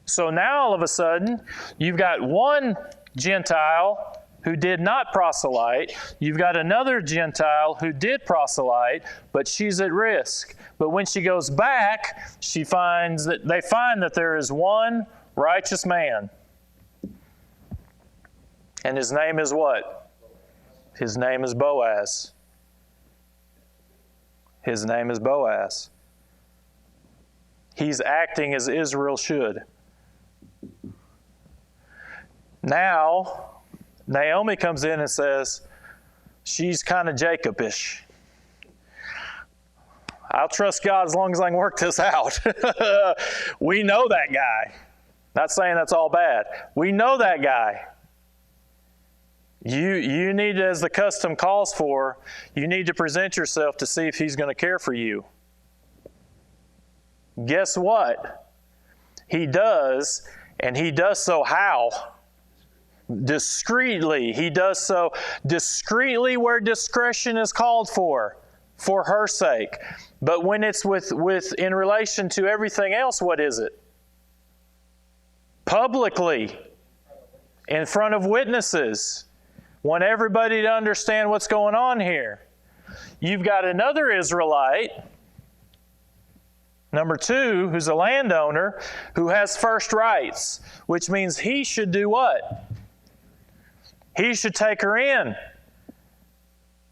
So now all of a sudden, you've got one Gentile who did not proselyte. You've got another Gentile who did proselyte, but she's at risk. But when she goes back, they find that there is one righteous man. And his name is what? His name is Boaz. His name is Boaz. He's acting as Israel should. Now, Naomi comes in and says, She's kind of Jacob-ish. I'll trust God as long as I can work this out. We know that guy. Not saying that's all bad. We know that guy. You need, as the custom calls for, you need to present yourself to see if he's going to care for you. Guess what? He does, and he does so how? Discreetly. He does so discreetly where discretion is called for her sake. But when it's with in relation to everything else, what is it? Publicly, in front of witnesses. Want everybody to understand what's going on here. You've got another Israelite, number 2, who's a landowner, who has first rights, which means he should do what? He should take her in.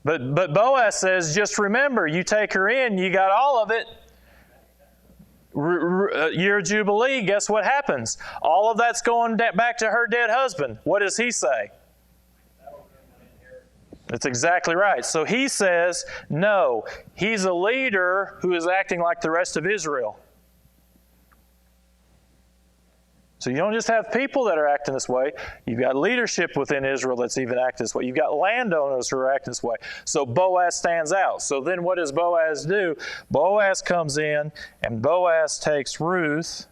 But Boaz says, just remember, you take her in, you got all of it. Year of Jubilee, guess what happens? All of that's going back to her dead husband. What does he say? That's exactly right. So he says, no, he's a leader who is acting like the rest of Israel. So you don't just have people that are acting this way. You've got leadership within Israel that's even acting this way. You've got landowners who are acting this way. So Boaz stands out. So then what does Boaz do? Boaz comes in, and Boaz takes Ruth,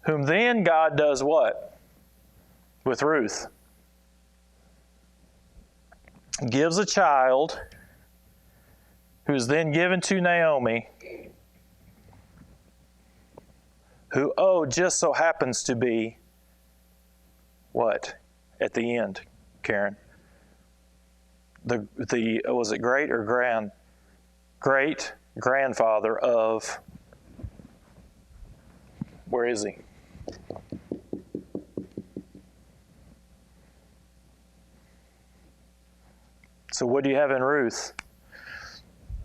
whom then God does what? With Ruth. Gives a child who is then given to Naomi, who, just so happens to be what? At the end, Karen? Was it great or grand? Great grandfather of, where is he? So what do you have in Ruth?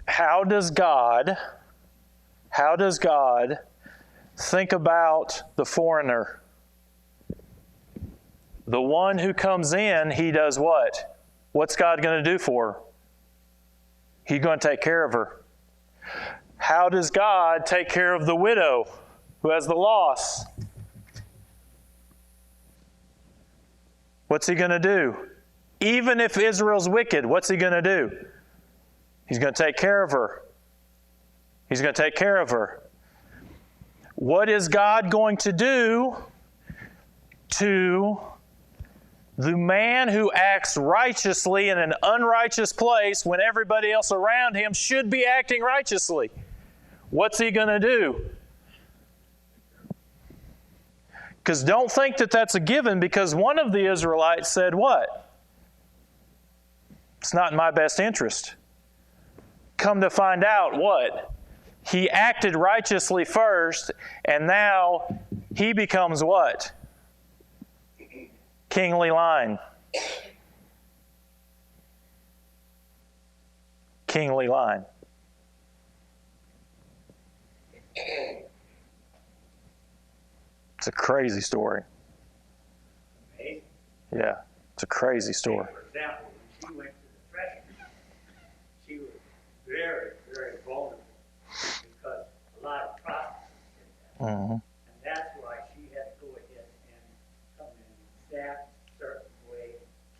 How does God think about the foreigner? The one who comes in, he does what? What's God going to do for her? He's going to take care of her. How does God take care of the widow who has the loss? What's he going to do? Even if Israel's wicked, what's he going to do? He's going to take care of her. He's going to take care of her. What is God going to do to the man who acts righteously in an unrighteous place when everybody else around him should be acting righteously? What's he going to do? Because don't think that that's a given, because one of the Israelites said what? It's not in my best interest. Come to find out what? He acted righteously first, and now he becomes what? Kingly line. Kingly line. It's a crazy story. Yeah, it's a crazy story. For example, when she went to the threshing, she was very, very vulnerable because a lot of prostitutes did that. Mm-hmm. And that's why she had to go ahead and come in and staff a certain way,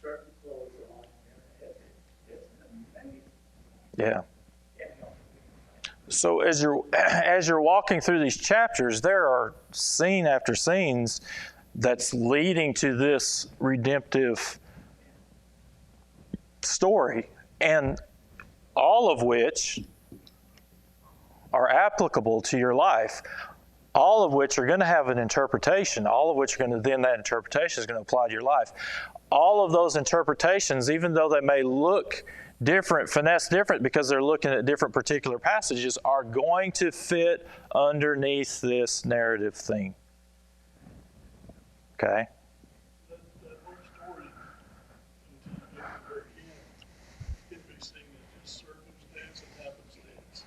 certain clothes on. It's amazing. Yeah. So as you're walking through these chapters, there are scene after scenes that's leading to this redemptive story, and all of which are applicable to your life, all of which are going to have an interpretation, all of which are going to, then that interpretation is going to apply to your life. All of those interpretations, even though they may look different, finesse different because they're looking at different particular passages, are going to fit underneath this narrative theme. Okay? That whole story, until you get to the very end, can be seen as just circumstance and happenstance.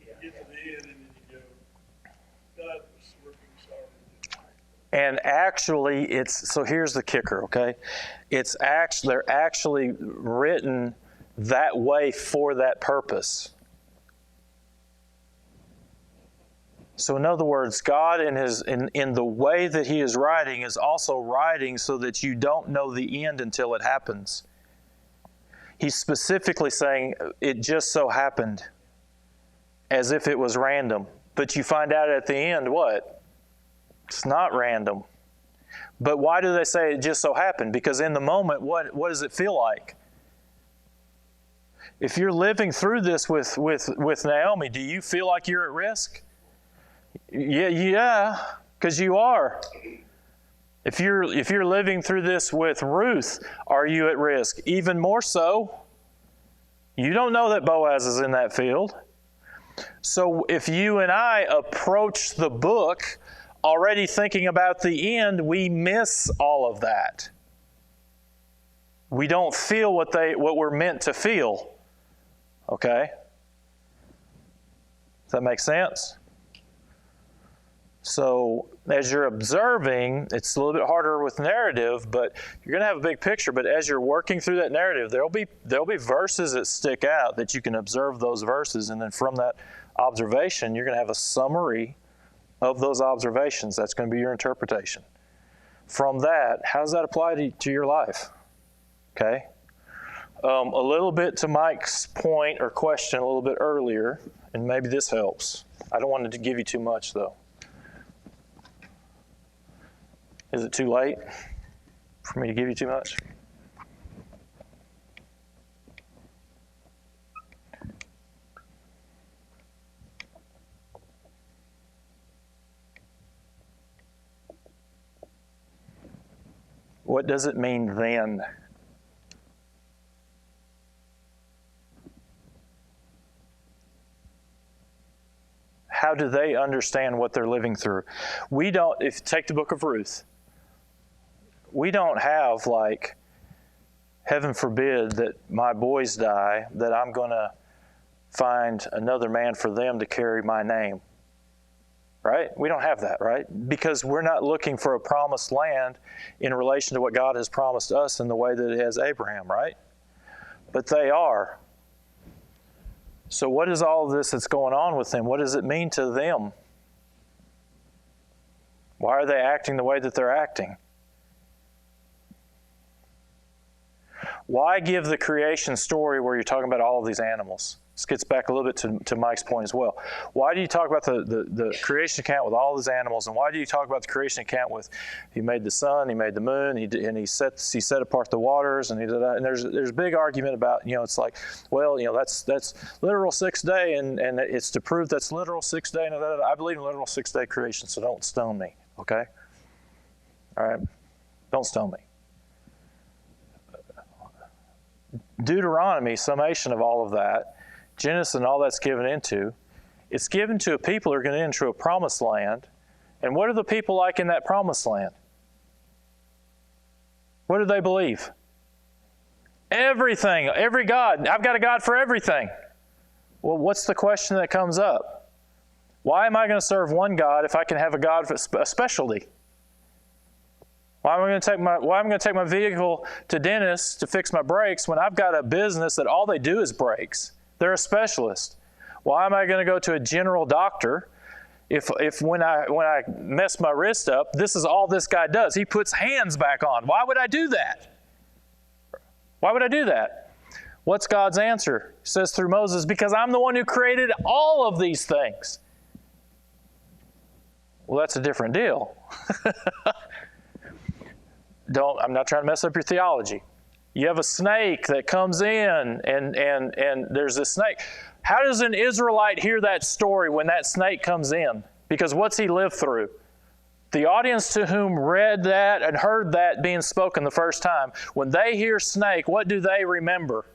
You get to the end and then you go, God was working sovereignly. And actually, so here's the kicker, okay? They're actually written that way for that purpose. So in other words, God in the way that He is writing is also writing so that you don't know the end until it happens. He's specifically saying it just so happened, as if it was random. But you find out at the end, what? It's not random. But why do they say it just so happened? Because in the moment, what does it feel like? If you're living through this with Naomi, do you feel like you're at risk? Yeah, because you are. If you're living through this with Ruth, are you at risk? Even more so. You don't know that Boaz is in that field. So if you and I approach the book already thinking about the end, we miss all of that. We don't feel what we're meant to feel. Okay? Does that make sense? So as you're observing, it's a little bit harder with narrative, but you're going to have a big picture. But as you're working through that narrative, there'll be verses that stick out that you can observe those verses, and then from that observation, you're going to have a summary of those observations. That's going to be your interpretation. From that, how does that apply to your life? Okay? A little bit to Mike's point or question a little bit earlier, and maybe this helps. I don't want to give you too much, though. Is it too late for me to give you too much? What does it mean then? How do they understand what they're living through? We don't, if you take the book of Ruth, we don't have like, heaven forbid that my boys die, that I'm going to find another man for them to carry my name. Right? We don't have that, right? Because we're not looking for a promised land in relation to what God has promised us in the way that it has Abraham, right? But they are. So what is all of this that's going on with them? What does it mean to them? Why are they acting the way that they're acting? Why give the creation story where you're talking about all of these animals? This gets back a little bit to Mike's point as well. Why do you talk about the creation account with all these animals, and why do you talk about the creation account with He made the sun, He made the moon, He set apart the waters, and there's a big argument about, it's like, well, that's literal 6th day, and it's to prove that's literal 6th day. And I believe in literal 6th day creation, so don't stone me, okay? All right, don't stone me. Deuteronomy, summation of all of that, Genesis and all that's given into, it's given to a people who are going to enter a promised land. And what are the people like in that promised land? What do they believe? Everything, every God. I've got a God for everything. Well, what's the question that comes up? Why am I going to serve one God if I can have a God for a specialty? Why am I going to take my vehicle to Dennis to fix my brakes when I've got a business that all they do is brakes? They're a specialist. Why am I going to go to a general doctor if when I mess my wrist up, this is all this guy does? He puts hands back on. Why would I do that? Why would I do that? What's God's answer? He says through Moses, because I'm the one who created all of these things. Well, that's a different deal. I'm not trying to mess up your theology. You have a snake that comes in, and there's a snake. How does an Israelite hear that story when that snake comes in? Because what's he lived through? The audience to whom read that and heard that being spoken the first time, when they hear snake, what do they remember?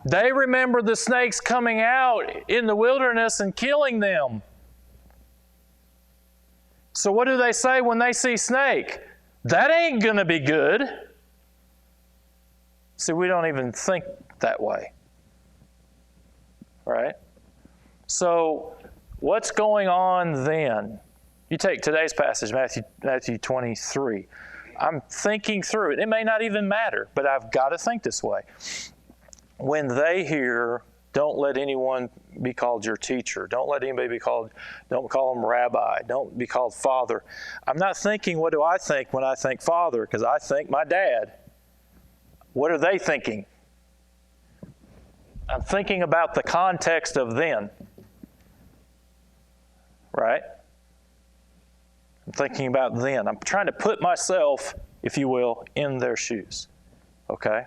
They remember the snakes coming out in the wilderness and killing them. So what do they say when they see snake? That ain't going to be good. See, we don't even think that way. Right? So, what's going on then? You take today's passage, Matthew 23. I'm thinking through it. It may not even matter, but I've got to think this way. When they hear, don't let anyone be called your teacher. Don't let anybody be called, don't call them rabbi. Don't be called father. I'm not thinking, what do I think when I think father? Because I think my dad. What are they thinking? I'm thinking about the context of then. Right? I'm thinking about then. I'm trying to put myself, if you will, in their shoes. Okay?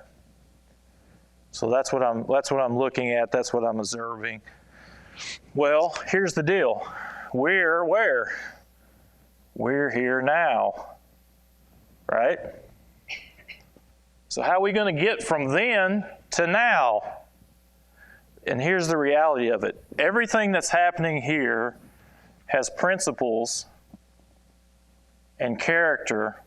So that's what I'm looking at. That's what I'm observing. Well, here's the deal. We're where? We're here now. Right? So how are we going to get from then to now? And here's the reality of it. Everything that's happening here has principles and character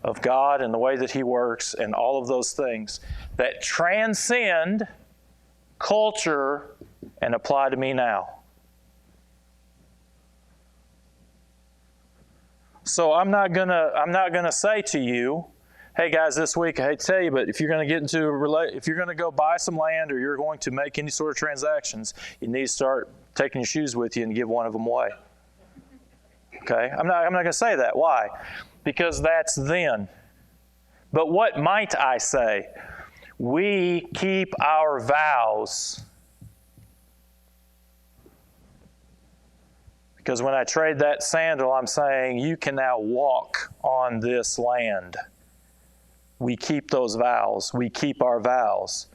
of God and the way that He works and all of those things that transcend culture and apply to me now. So I'm not gonna say to you, hey guys, this week I hate to tell you, but if you're going to get if you're going to go buy some land or you're going to make any sort of transactions, you need to start taking your shoes with you and give one of them away. Okay? I'm not going to say that. Why? Because that's then. But what might I say? We keep our vows. Because when I trade that sandal, I'm saying you can now walk on this land. We keep those vows. We keep our vows.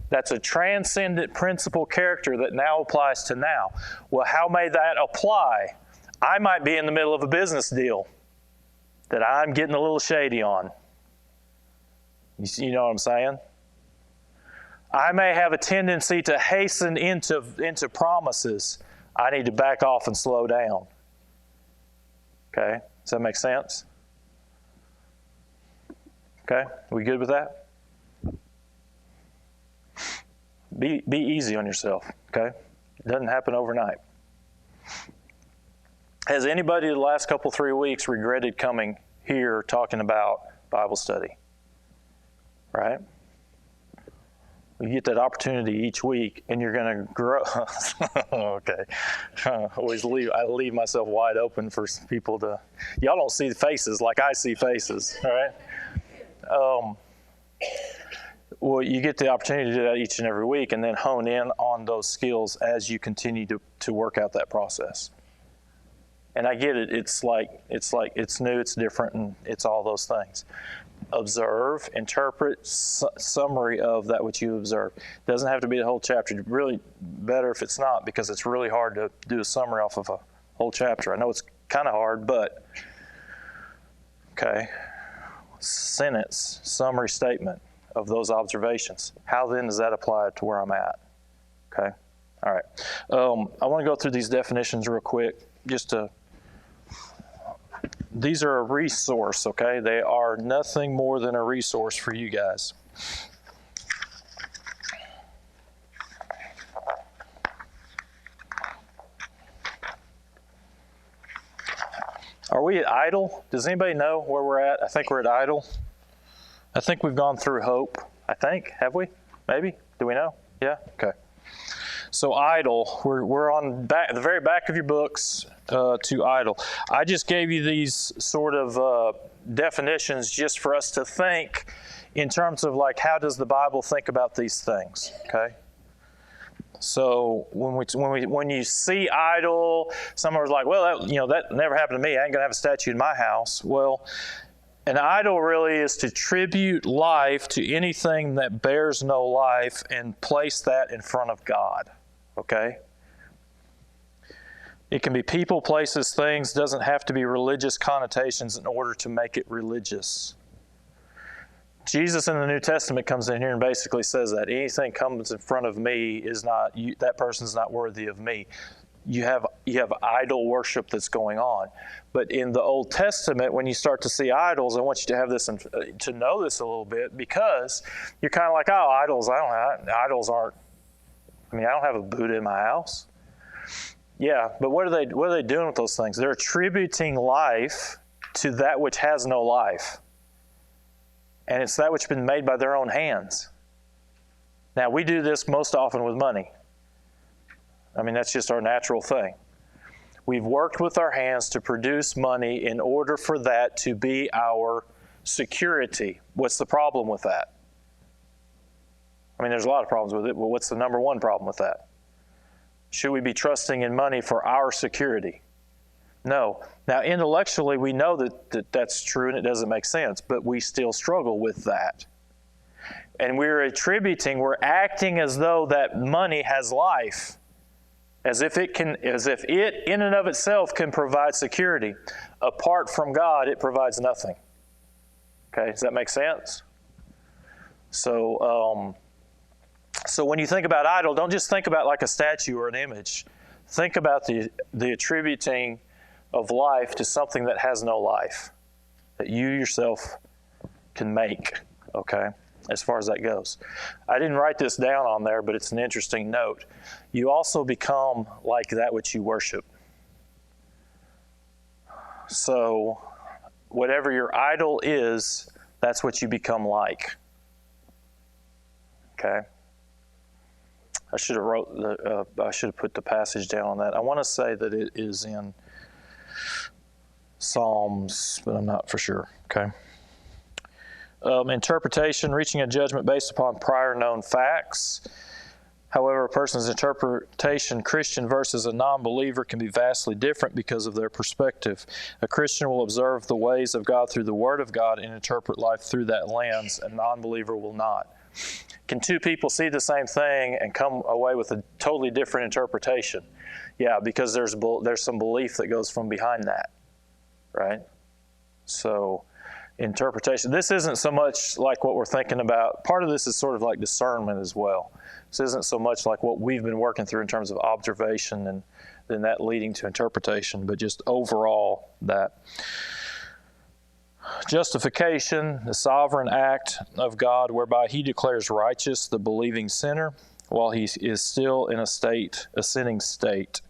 That's a transcendent principle character that now applies to now. Well, how may that apply? I might be in the middle of a business deal that I'm getting a little shady on. You know what I'm saying? I may have a tendency to hasten into promises. I need to back off and slow down. Okay? Does that make sense? Okay? We good with that? Be easy on yourself. Okay? It doesn't happen overnight. Has anybody the last 3 weeks regretted coming here talking about Bible study? Right? You get that opportunity each week, and you're going to grow. Okay. I leave myself wide open for people to. Y'all don't see the faces like I see faces. All right. Well, you get the opportunity to do that each and every week, and then hone in on those skills as you continue to work out that process. And I get it. It's new, it's different, and it's all those things. Observe, interpret, summary of that which you observe. It doesn't have to be the whole chapter. Really better if it's not, because it's really hard to do a summary off of a whole chapter. I know it's kind of hard, but okay. Sentence, summary statement of those observations. How then does that apply to where I'm at? Okay. All right. I want to go through these definitions real quick, these are a resource, okay? They are nothing more than a resource for you guys. Are we at idle? Does anybody know where we're at? I think we're at idle. I think we've gone through hope. I think. Have we? Maybe? Do we know? Yeah? Okay. So idle, we're on the very back of your books to idle. I just gave you these sort of definitions just for us to think in terms of like, how does the Bible think about these things? Okay. So when you see idle, someone's like, well, that never happened to me. I ain't gonna have a statue in my house. Well, an idol really is to tribute life to anything that bears no life and place that in front of God. Okay? It can be people, places, things. Doesn't have to be religious connotations in order to make it religious. Jesus in the New Testament comes in here and basically says that anything comes in front of me is not, that person's not worthy of me. You have idol worship that's going on. But in the Old Testament, when you start to see idols, I want you to have this to know this a little bit, because you're kind of like, oh, idols aren't. I don't have a Buddha in my house. Yeah, but what are they doing with those things? They're attributing life to that which has no life. And it's that which has been made by their own hands. Now, we do this most often with money. I mean, that's just our natural thing. We've worked with our hands to produce money in order for that to be our security. What's the problem with that? I mean, there's a lot of problems with it, but what's the number one problem with that? Should we be trusting in money for our security? No. Now, intellectually, we know that that's true and it doesn't make sense, but we still struggle with that. And we're acting as though that money has life, as if it in and of itself can provide security. Apart from God, it provides nothing. Okay, does that make sense? So when you think about idol, don't just think about like a statue or an image. Think about the attributing of life to something that has no life, that you yourself can make, okay, as far as that goes. I didn't write this down on there, but it's an interesting note. You also become like that which you worship. So whatever your idol is, that's what you become like. Okay? I should have put the passage down on that. I want to say that it is in Psalms, but I'm not for sure. Okay. Interpretation, reaching a judgment based upon prior known facts. However, a person's interpretation, Christian versus a non-believer, can be vastly different because of their perspective. A Christian will observe the ways of God through the Word of God and interpret life through that lens. A non-believer will not. Can two people see the same thing and come away with a totally different interpretation? Yeah, because there's some belief that goes from behind that, right? So, interpretation. This isn't so much like what we're thinking about. Part of this is sort of like discernment as well. This isn't so much like what we've been working through in terms of observation and then that leading to interpretation, but just overall that. Justification, the sovereign act of God whereby He declares righteous the believing sinner while he is still in a sinning state.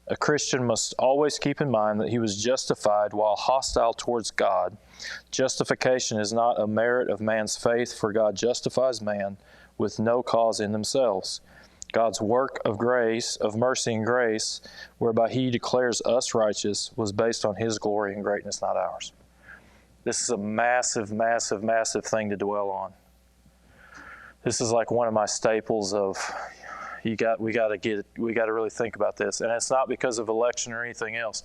A Christian must always keep in mind that he was justified while hostile towards God. Justification is not a merit of man's faith, for God justifies man with no cause in themselves. God's work of grace, of mercy and grace, whereby He declares us righteous, was based on His glory and greatness, not ours. This is a massive, massive, massive thing to dwell on. This is like one of my staples of we got to really think about this, and it's not because of election or anything else.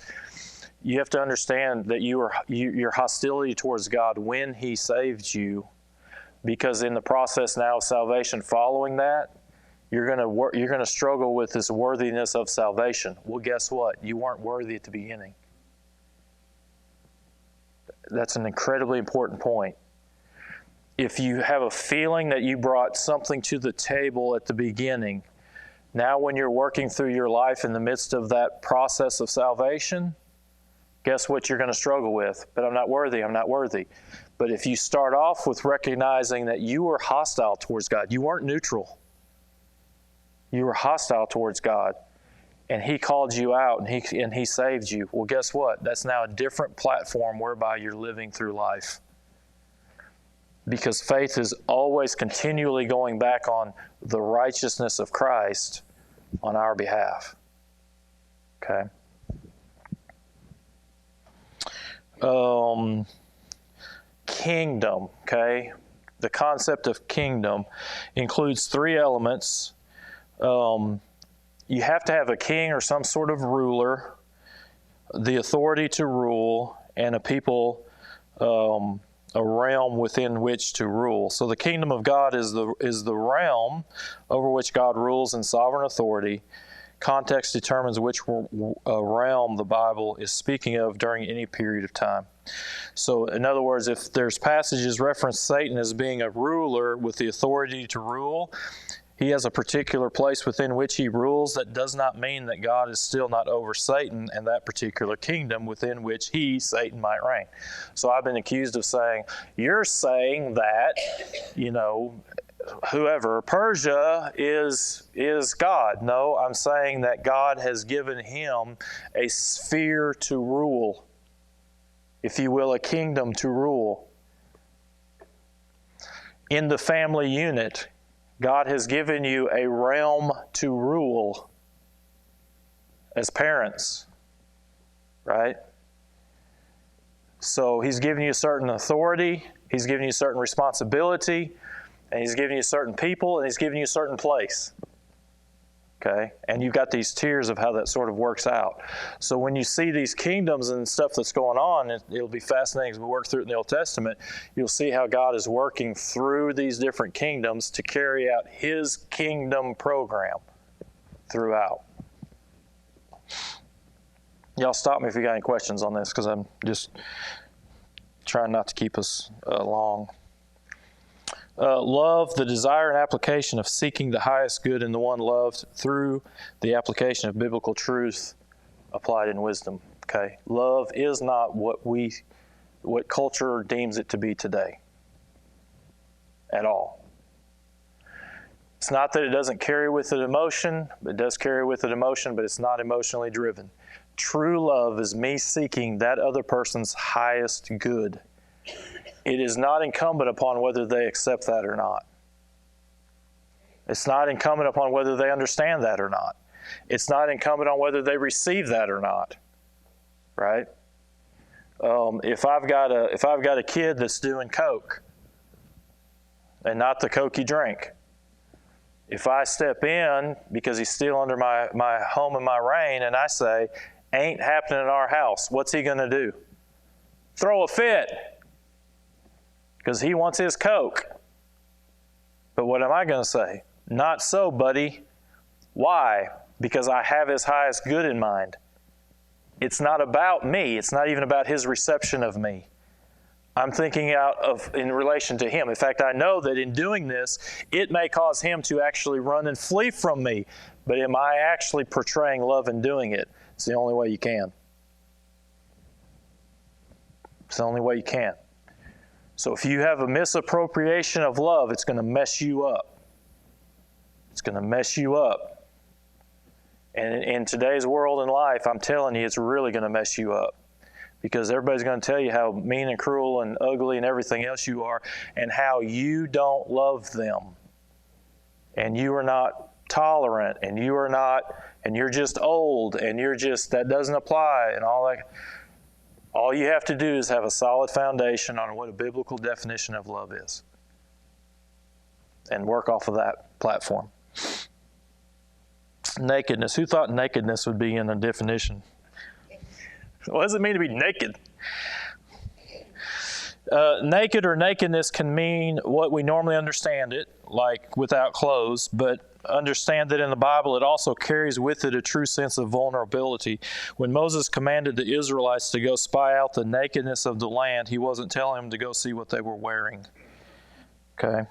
You have to understand that your hostility towards God when He saved you, because in the process now of salvation, following that, you're going to struggle with this worthiness of salvation. Well, guess what? You weren't worthy at the beginning. That's an incredibly important point. If you have a feeling that you brought something to the table at the beginning, now when you're working through your life in the midst of that process of salvation, guess what you're going to struggle with? But I'm not worthy, I'm not worthy. But if you start off with recognizing that you were hostile towards God, you weren't neutral. You were hostile towards God. And He called you out and He saved you. Well, guess what? That's now a different platform whereby you're living through life. Because faith is always continually going back on the righteousness of Christ on our behalf. Okay? Kingdom, okay? The concept of kingdom includes three elements. You have to have a king or some sort of ruler, the authority to rule, and a people, a realm within which to rule. So the kingdom of God is the realm over which God rules in sovereign authority. Context determines which realm the Bible is speaking of during any period of time. So in other words, if there's passages reference Satan as being a ruler with the authority to rule, he has a particular place within which he rules. That does not mean that God is still not over Satan and that particular kingdom within which Satan, might reign. So I've been accused of saying, you're saying that, whoever, Persia is God. No, I'm saying that God has given him a sphere to rule. if you will, a kingdom to rule. In the family unit, God has given you a realm to rule as parents, right? So He's given you certain authority, He's given you certain responsibility, and He's given you certain people, and He's given you a certain place. Okay? And you've got these tiers of how that sort of works out. So when you see these kingdoms and stuff that's going on, it'll be fascinating as we work through it in the Old Testament. You'll see how God is working through these different kingdoms to carry out His kingdom program throughout. Y'all stop me if you got any questions on this, because I'm just trying not to keep us long. Love, the desire and application of seeking the highest good in the one loved through the application of biblical truth applied in wisdom. Okay, love is not what culture deems it to be today at all. It's not that it doesn't carry with it emotion. It does carry with it emotion, but it's not emotionally driven. True love is me seeking that other person's highest good. It is not incumbent upon whether they accept that or not. It's not incumbent upon whether they understand that or not. It's not incumbent on whether they receive that or not. Right? If I've got a kid that's doing coke, and not the coke you drink, if I step in because he's still under my home and my reign, and I say, "Ain't happening in our house," what's he going to do? Throw a fit. Because he wants his coke. But what am I going to say? Not so, buddy. Why? Because I have his highest good in mind. It's not about me. It's not even about his reception of me. I'm thinking in relation to him. In fact, I know that in doing this, it may cause him to actually run and flee from me. But am I actually portraying love in doing it? It's the only way you can. It's the only way you can. So if you have a misappropriation of love, it's going to mess you up. It's going to mess you up. And in today's world and life, I'm telling you, it's really going to mess you up. Because everybody's going to tell you how mean and cruel and ugly and everything else you are, and how you don't love them. And you are not tolerant, and you're just old, and that doesn't apply, and all that. All you have to do is have a solid foundation on what a biblical definition of love is. And work off of that platform. Nakedness. Who thought nakedness would be in a definition? What does it mean to be naked? Naked or nakedness can mean what we normally understand it, like without clothes, but understand that in the Bible it also carries with it a true sense of vulnerability. When Moses commanded the Israelites to go spy out the nakedness of the land, he wasn't telling them to go see what they were wearing. Okay?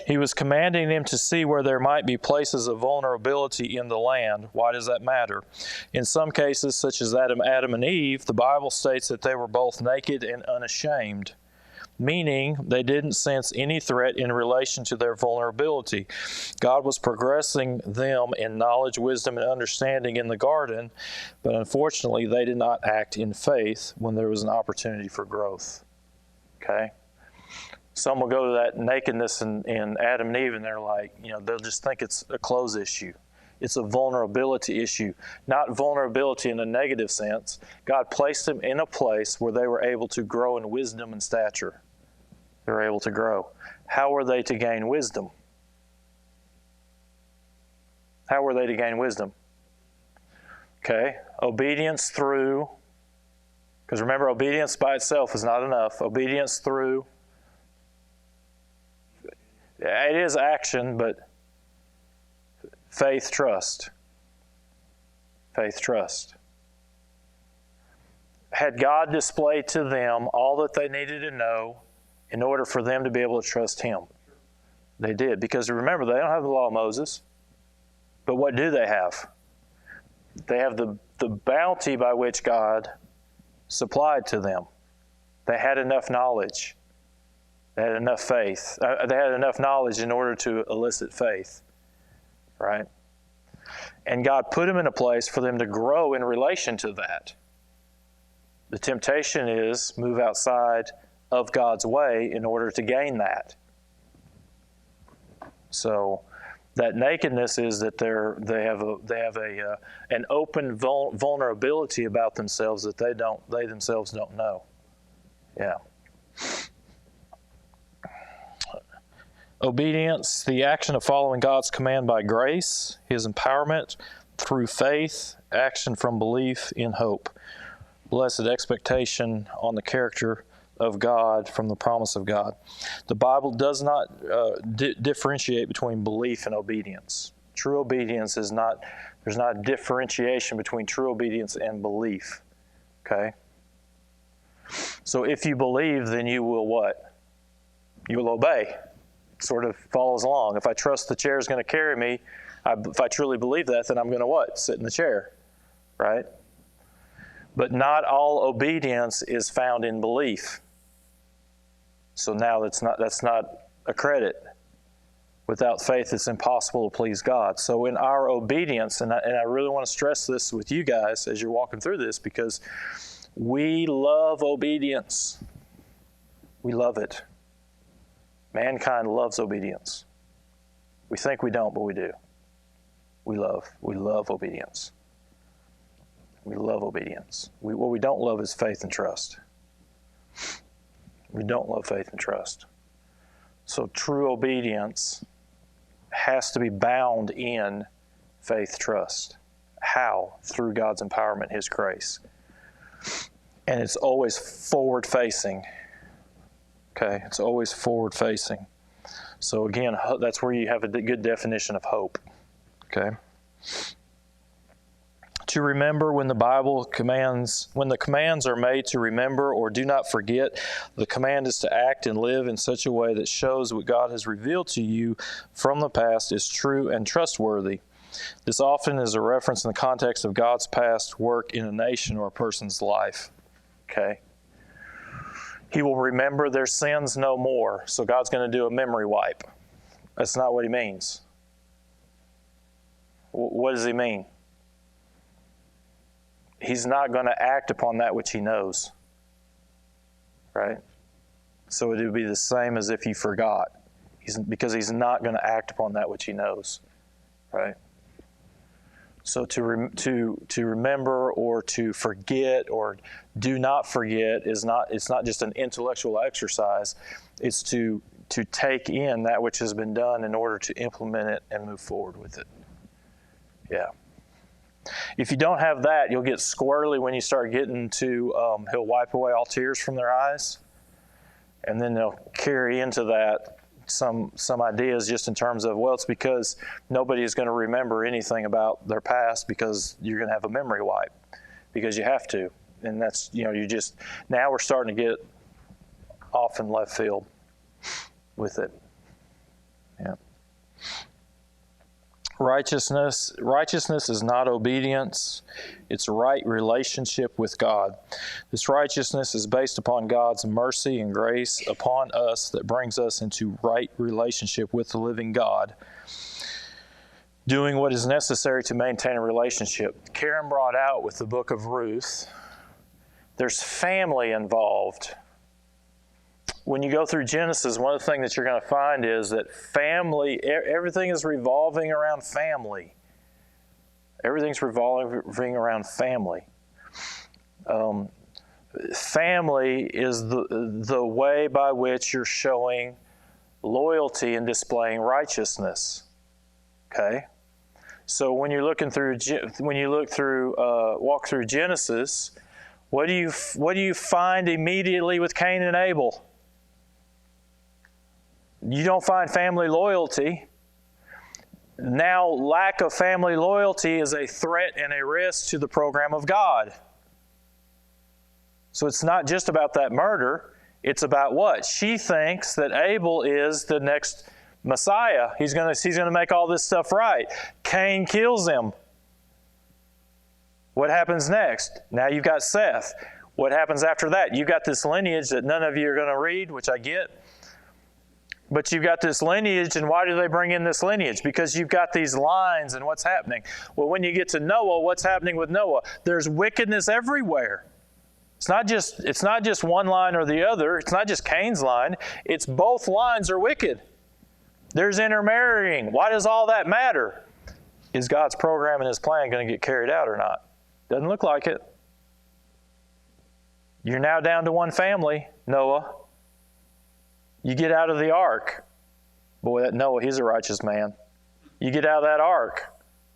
He was commanding them to see where there might be places of vulnerability in the land. Why does that matter? In some cases, such as that of Adam and Eve, the Bible states that they were both naked and unashamed, meaning they didn't sense any threat in relation to their vulnerability. God was progressing them in knowledge, wisdom, and understanding in the garden, but unfortunately, they did not act in faith when there was an opportunity for growth. Okay? Some will go to that nakedness in Adam and Eve, and they're like, they'll just think it's a clothes issue. It's a vulnerability issue, not vulnerability in a negative sense. God placed them in a place where they were able to grow in wisdom and stature. They were able to grow. How were they to gain wisdom? How were they to gain wisdom? Okay, obedience through, because remember, obedience by itself is not enough. Obedience through, it is action, but faith, trust. Faith, trust. Had God displayed to them all that they needed to know in order for them to be able to trust Him? They did. Because remember, they don't have the law of Moses. But what do they have? They have the bounty by which God supplied to them. They had enough knowledge. They had enough faith. They had enough knowledge in order to elicit faith. Right? And God put them in a place for them to grow in relation to that. The temptation is move outside of God's way in order to gain that. So that nakedness is that they have an open vulnerability about themselves that they themselves don't know. Yeah. Obedience, the action of following God's command by grace, His empowerment through faith, action from belief in hope. Blessed expectation on the character of God from the promise of God. The Bible does not differentiate between belief and obedience. True obedience is not, there's not a differentiation between true obedience and belief. Okay? So if you believe, then you will what? You will obey. Sort of follows along. If I trust the chair is going to carry me, if I truly believe that, then I'm going to what? Sit in the chair. Right? But not all obedience is found in belief. So now that's not a credit. Without faith, it's impossible to please God. So in our obedience, and I really want to stress this with you guys as you're walking through this, because we love obedience. We love it. Mankind loves obedience. We think we don't, but we do. We love obedience. We love obedience. What we don't love is faith and trust. We don't love faith and trust. So true obedience has to be bound in faith, trust. How? Through God's empowerment, His grace. And it's always forward-facing. Okay? It's always forward-facing. So again, that's where you have a good definition of hope. Okay? To remember when the commands are made to remember or do not forget, the command is to act and live in such a way that shows what God has revealed to you from the past is true and trustworthy. This often is a reference in the context of God's past work in a nation or a person's life. Okay? He will remember their sins no more. So God's going to do a memory wipe. That's not what He means. What does He mean? He's not going to act upon that which He knows. Right? So it would be the same as if you forgot. Because He's not going to act upon that which He knows. Right? So to remember or to forget or do not forget it's not just an intellectual exercise. It's to take in that which has been done in order to implement it and move forward with it. Yeah. If you don't have that, you'll get squirrely when you start getting to, He'll wipe away all tears from their eyes. And then they'll carry into that some ideas just in terms of, well, it's because nobody is going to remember anything about their past because you're going to have a memory wipe. Because you have to. And that's, now we're starting to get off in left field with it. Yeah. Righteousness is not obedience. It's a right relationship with God. This righteousness is based upon God's mercy and grace upon us that brings us into right relationship with the living God, doing what is necessary to maintain a relationship. Karen brought out with the book of Ruth, there's family involved. When you go through Genesis, one of the things that you're going to find is that family, everything is revolving around family. Everything's revolving around family. Family is the way by which you're showing loyalty and displaying righteousness. Okay? So when you're walk through Genesis, what do you find immediately with Cain and Abel? You don't find family loyalty. Now, lack of family loyalty is a threat and a risk to the program of God. So it's not just about that murder. It's about what? She thinks that Abel is the next Messiah. He's going to make all this stuff right. Cain kills him. What happens next? Now you've got Seth. What happens after that? You've got this lineage that none of you are going to read, which I get. But you've got this lineage, and why do they bring in this lineage? Because you've got these lines and what's happening. Well, when you get to Noah, what's happening with Noah? There's wickedness everywhere. It's not just one line or the other. It's not just Cain's line. It's both lines are wicked. There's intermarrying. Why does all that matter? Is God's program and His plan going to get carried out or not? Doesn't look like it. You're now down to one family, Noah. You get out of the ark. Boy, that Noah, he's a righteous man. You get out of that ark.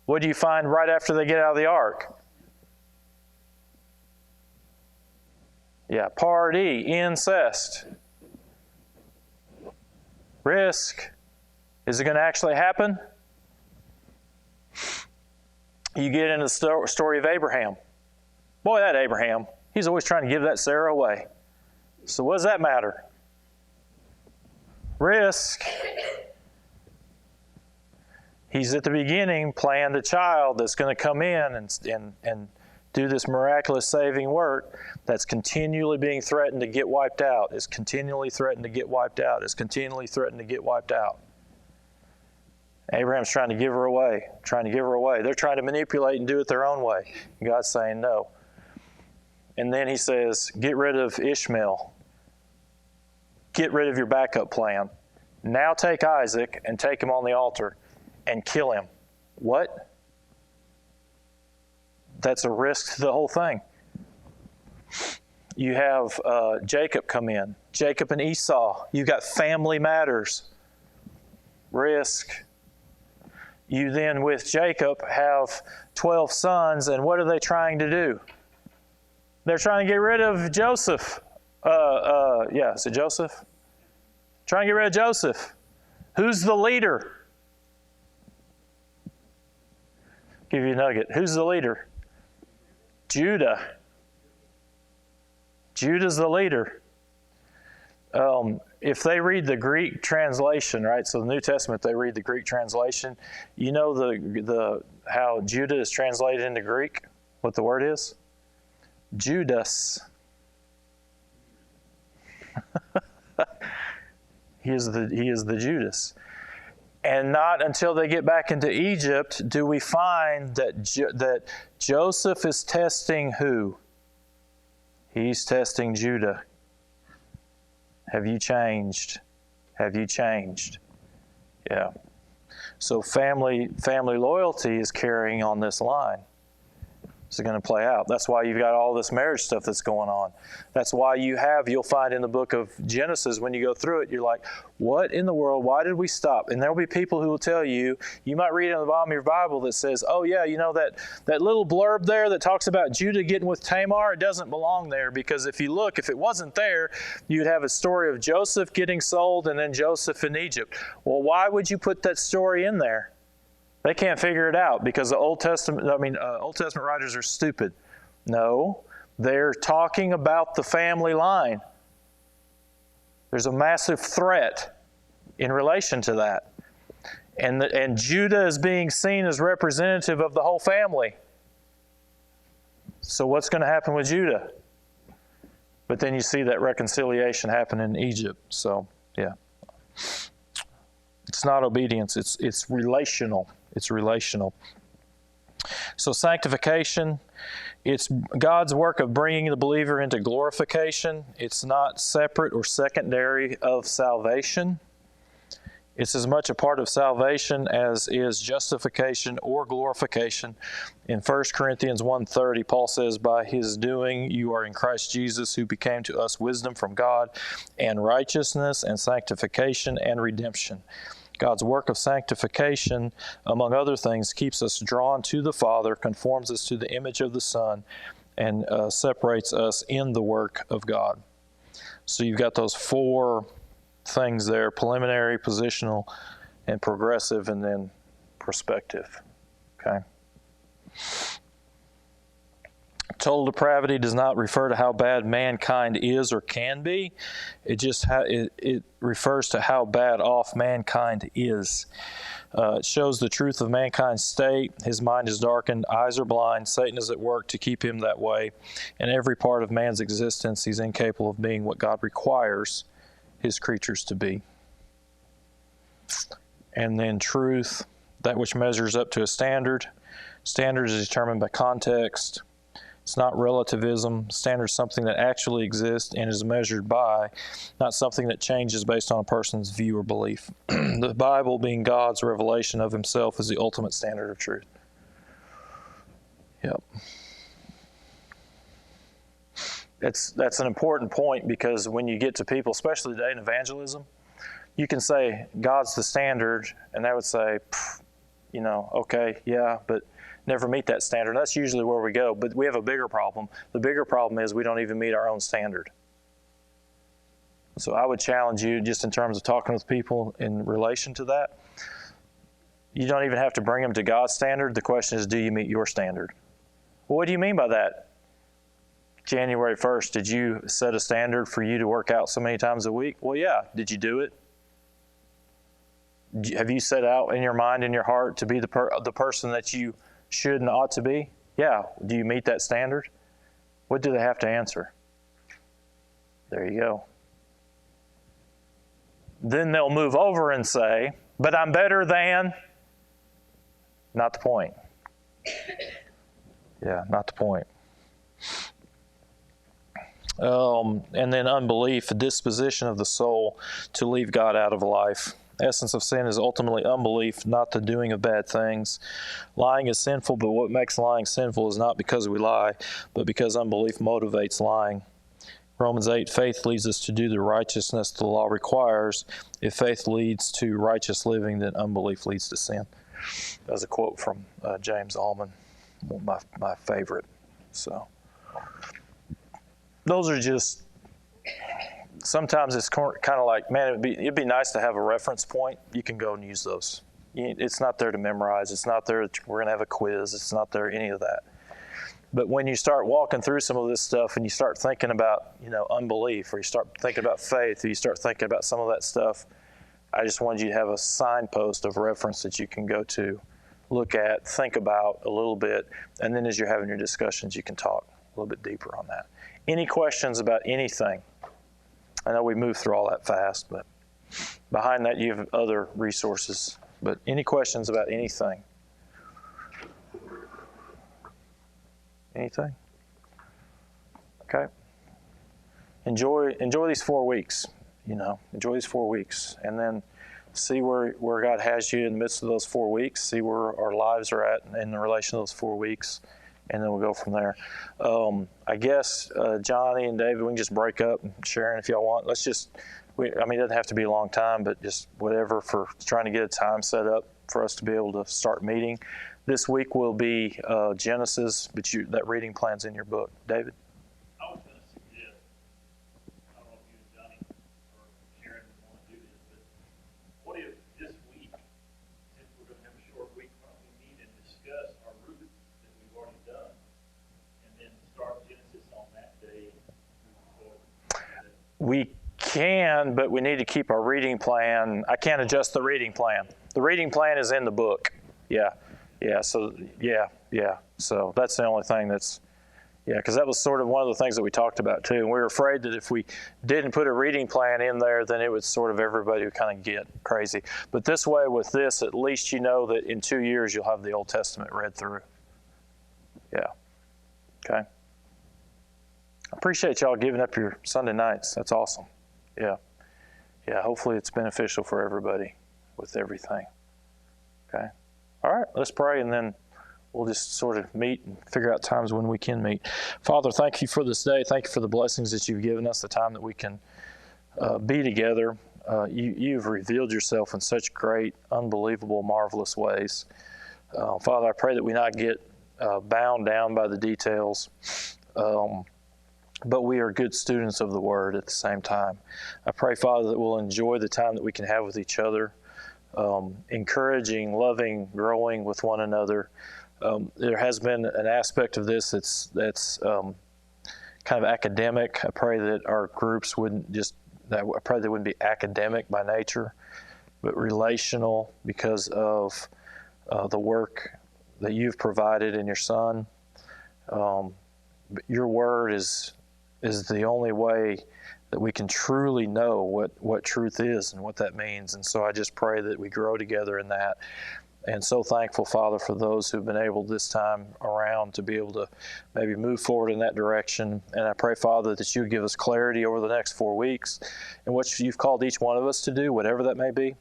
What do you find right after they get out of the ark? Yeah, party, incest. Risk. Is it going to actually happen? You get into the story of Abraham. Boy, that Abraham, he's always trying to give that Sarah away. So what does that matter? Risk. He's at the beginning planned a child that's going to come in and do this miraculous saving work that's continually being threatened to get wiped out, is continually threatened to get wiped out, is continually threatened to get wiped out. Abraham's trying to give her away, They're trying to manipulate and do it their own way. And God's saying no. And then He says, get rid of Ishmael. Get rid of your backup plan. Now take Isaac and take him on the altar and kill him. What? That's a risk to the whole thing. You have Jacob come in. Jacob and Esau. You've got family matters. Risk. You then, with Jacob, have 12 sons, and what are they trying to do? They're trying to get rid of Joseph. Is it Joseph? Trying to get rid of Joseph. Who's the leader? Give you a nugget. Who's the leader? Judah. Judah's the leader. If they read the Greek translation, right? So the New Testament, they read the Greek translation. You know the how Judah is translated into Greek? What the word is? Judas. He is the Judas. And not until they get back into Egypt do we find that Joseph is testing who? He's testing Judah. Have you changed? Have you changed? Yeah. So family loyalty is carrying on this line. It's going to play out. That's why you've got all this marriage stuff that's going on. That's why you'll find in the book of Genesis, when you go through it, you're like, what in the world? Why did we stop? And there'll be people who will tell you, you might read in the bottom of your Bible that says, oh yeah, you know that little blurb there that talks about Judah getting with Tamar, it doesn't belong there, because if you look, if it wasn't there, you'd have a story of Joseph getting sold and then Joseph in Egypt. Well, why would you put that story in there? They can't figure it out because the Old Testament writers are stupid. No, they're talking about the family line. There's a massive threat in relation to that. And Judah is being seen as representative of the whole family. So what's going to happen with Judah? But then you see that reconciliation happen in Egypt. So, yeah. It's not obedience, it's relational. It's relational. So sanctification, it's God's work of bringing the believer into glorification. It's not separate or secondary of salvation. It's as much a part of salvation as is justification or glorification. In 1 Corinthians 1:30, Paul says, by His doing you are in Christ Jesus, who became to us wisdom from God, and righteousness and sanctification and redemption. God's work of sanctification, among other things, keeps us drawn to the Father, conforms us to the image of the Son, and separates us in the work of God. So you've got those four things there: preliminary, positional, and progressive, and then prospective. Okay? Total depravity does not refer to how bad mankind is or can be. It refers to how bad off mankind is. It shows the truth of mankind's state. His mind is darkened, eyes are blind, Satan is at work to keep him that way. In every part of man's existence, he's incapable of being what God requires His creatures to be. And then truth, that which measures up to a standard. Standard is determined by context. It's not relativism. Standard is something that actually exists and is measured by, not something that changes based on a person's view or belief. The Bible, being God's revelation of himself, is the ultimate standard of truth. Yep. That's an important point, because when you get to people, especially today in evangelism, you can say God's the standard, and they would say, okay, yeah, but never meet that standard. That's usually where we go. But we have a bigger problem. The bigger problem is we don't even meet our own standard. So I would challenge you, just in terms of talking with people in relation to that, you don't even have to bring them to God's standard. The question is, do you meet your standard? Well, what do you mean by that? January 1st, did you set a standard for you to work out so many times a week? Well, yeah. Did you do it? Have you set out in your mind and your heart to be the person that you should and ought to be? Yeah. Do you meet that standard? What do they have to answer? There you go. Then they'll move over and say, but I'm better than. Not the point. Yeah, not the point. And then unbelief, a disposition of the soul to leave God out of life. Essence of sin is ultimately unbelief, not the doing of bad things. Lying is sinful, but what makes lying sinful is not because we lie, but because unbelief motivates lying. Romans 8, faith leads us to do the righteousness the law requires. If faith leads to righteous living, then unbelief leads to sin. That's a quote from James Allman, my favorite. So those are just, sometimes it's kind of like, man, it'd be nice to have a reference point. You can go and use those. It's not there to memorize. It's not there, we're going to have a quiz. It's not there, any of that. But when you start walking through some of this stuff and you start thinking about, unbelief, or you start thinking about faith, or you start thinking about some of that stuff, I just wanted you to have a signpost of reference that you can go to, look at, think about a little bit, and then as you're having your discussions, you can talk a little bit deeper on that. Any questions about anything? I know we moved through all that fast, but behind that you have other resources. But any questions about anything? Anything? Okay. Enjoy these 4 weeks. Enjoy these 4 weeks, and then see where God has you in the midst of those 4 weeks. See where our lives are at in the relation to those 4 weeks, and then we'll go from there. I guess Johnny and David, we can just break up. And Sharon, if y'all want, let's just. It doesn't have to be a long time, but just whatever for trying to get a time set up for us to be able to start meeting. This week will be Genesis, but that reading plan's in your book. David? I was going to suggest, I don't know if you and Johnny or Sharon want to do this, but what if this week, since we're going to have a short week, why don't we meet and discuss our route that we've already done, and then start Genesis on that day moving forward? We can, but we need to keep our reading plan. I can't adjust the reading plan. The reading plan is in the book. Yeah. So that's the only thing because that was sort of one of the things that we talked about too. And we were afraid that if we didn't put a reading plan in there, then it would sort of, everybody would kind of get crazy. But this way, with this, at least you know that in 2 years you'll have the Old Testament read through. Yeah. Okay. I appreciate y'all giving up your Sunday nights. That's awesome. Yeah. Hopefully it's beneficial for everybody with everything. Okay. All right, let's pray, and then we'll just sort of meet and figure out times when we can meet. Father, thank you for this day. Thank you for the blessings that you've given us, the time that we can be together. You've revealed yourself in such great, unbelievable, marvelous ways. Father, I pray that we not get bound down by the details, but we are good students of the Word at the same time. I pray, Father, that we'll enjoy the time that we can have with each other, encouraging, loving, growing with one another. There has been an aspect of this that's kind of academic. I pray that our groups wouldn't I pray they wouldn't be academic by nature, but relational because of the work that you've provided in your Son. Your Word is the only way that we can truly know what truth is and what that means. And so I just pray that we grow together in that. And so thankful, Father, for those who've been able this time around to be able to maybe move forward in that direction. And I pray, Father, that you give us clarity over the next 4 weeks in what you've called each one of us to do, whatever that may be,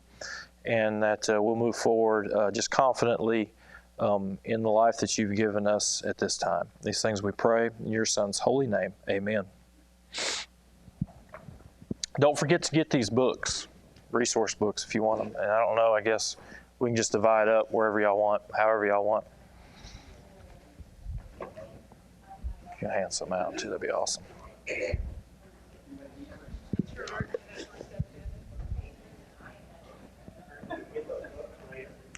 and that we'll move forward just confidently in the life that you've given us at this time. These things we pray in your Son's holy name. Amen. Don't forget to get these books, resource books, if you want them. And I don't know, I guess we can just divide up wherever y'all want, however y'all want. You can hand some out too, that'd be awesome.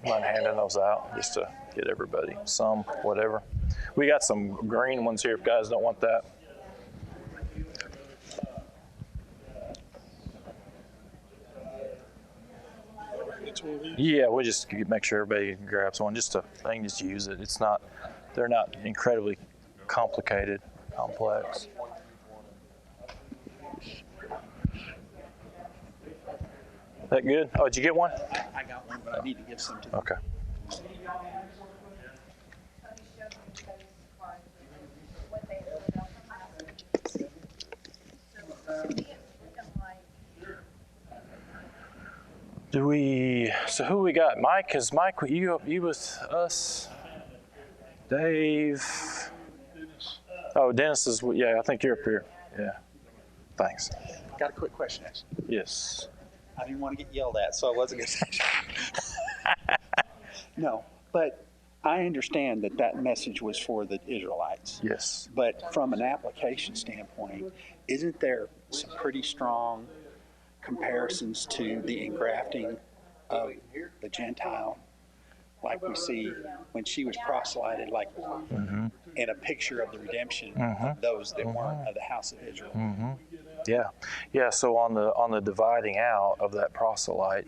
Mind handing those out just to get everybody some, whatever. We got some green ones here if guys don't want that. Yeah, we'll just make sure everybody grabs one. Just they can just use it. It's not, they're not incredibly complicated, complex. That good? Oh, did you get one? I got one, but I need to give some to Okay. So who we got? Mike, is Mike, you with us? Dave? Oh, Dennis is, yeah, I think you're up here. Yeah. Thanks. Got a quick question, actually. Yes. I didn't want to get yelled at, so I wasn't going to say. No, but I understand that that message was for the Israelites. Yes. But from an application standpoint, isn't there some pretty strong comparisons to the engrafting of the Gentile? Like we see when she was proselyted, like in a picture of the redemption of those that weren't of the house of Israel. Yeah. So on the dividing out of that proselyte,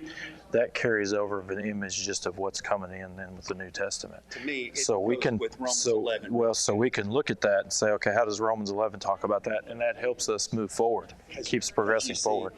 that carries over an image just of what's coming in then with the New Testament. To me, it So we goes can with Romans 11. So we can look at that and say, okay, how does Romans 11 talk about that? And that helps us move forward. Keeps progressing You see, forward.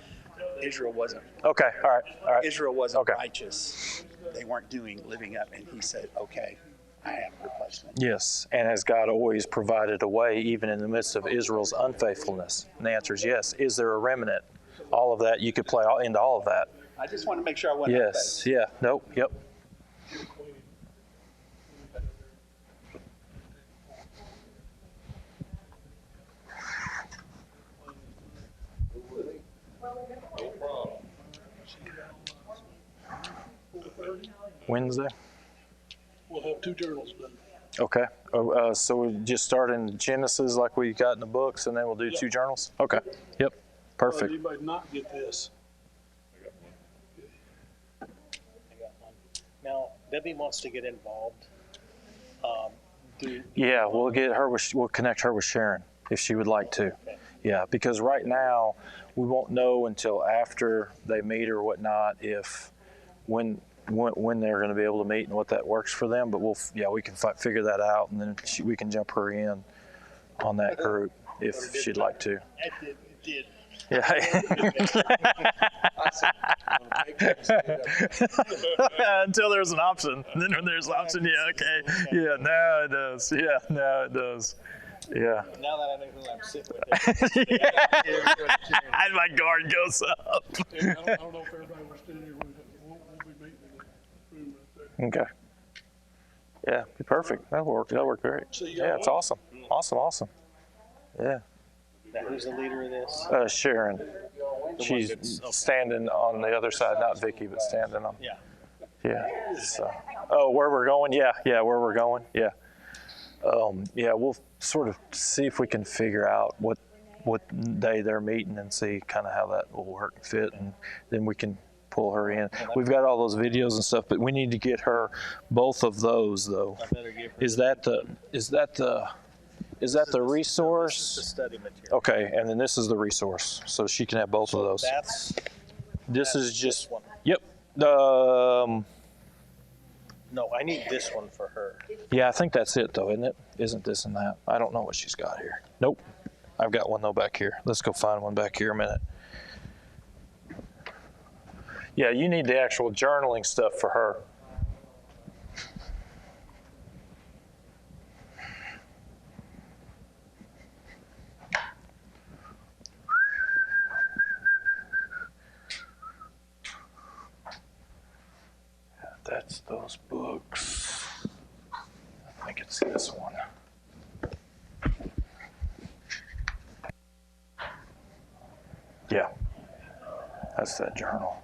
Israel wasn't. Okay. All right. Israel wasn't Okay. righteous. They weren't living up, and he said, "Okay, I have a replacement." Yes, and has God always provided a way, even in the midst of Israel's unfaithfulness? And the answer is yes. Is there a remnant? All of that, you could play into all of that. I just want to make sure I wasn't. Yes, yeah, nope, yep. Wednesday? We'll have 2 journals done. Okay, so we just start in Genesis like we got in the books, and then we'll do 2 journals? Okay, yep, perfect. Anybody not get this? I got one. Now, Debbie wants to get involved. Yeah, we'll connect her with Sharon if she would like to. Okay. Yeah, because right now we won't know until after they meet or whatnot when they're going to be able to meet and what that works for them. But we can figure that out, and then we can jump her in on that group if she'd like to. It did. Yeah. Until there's an option. Then when there's an option, yeah, okay. Yeah, now it does. Yeah, now it does. Yeah. Now that I know who I'm sitting with. And my guard goes up. And I don't know if everybody was still here. We'll be meeting in the room right there. Okay. Yeah, be perfect. That'll work great. So you got Yeah, it's one? awesome. Yeah. Now, who's the leader of this? Sharon. She's standing on the other side, not Vicky, but standing on. Yeah. Yeah. So, where we're going? Yeah, where we're going? Yeah. We'll sort of see if we can figure out what day they're meeting and see kind of how that will work and fit, and then we can pull her in. We've got all those videos and stuff, but we need to get her both of those though. I better give her. Is that the resource? This is the study material. Okay, and then this is the resource, so she can have both of those. This is just. one. Yep. No, I need this one for her. Yeah, I think that's it though, isn't it? Isn't this and that? I don't know what she's got here. Nope. I've got one though back here. Let's go find one back here a minute. Yeah, you need the actual journaling stuff for her. See this one. Yeah, that's that journal.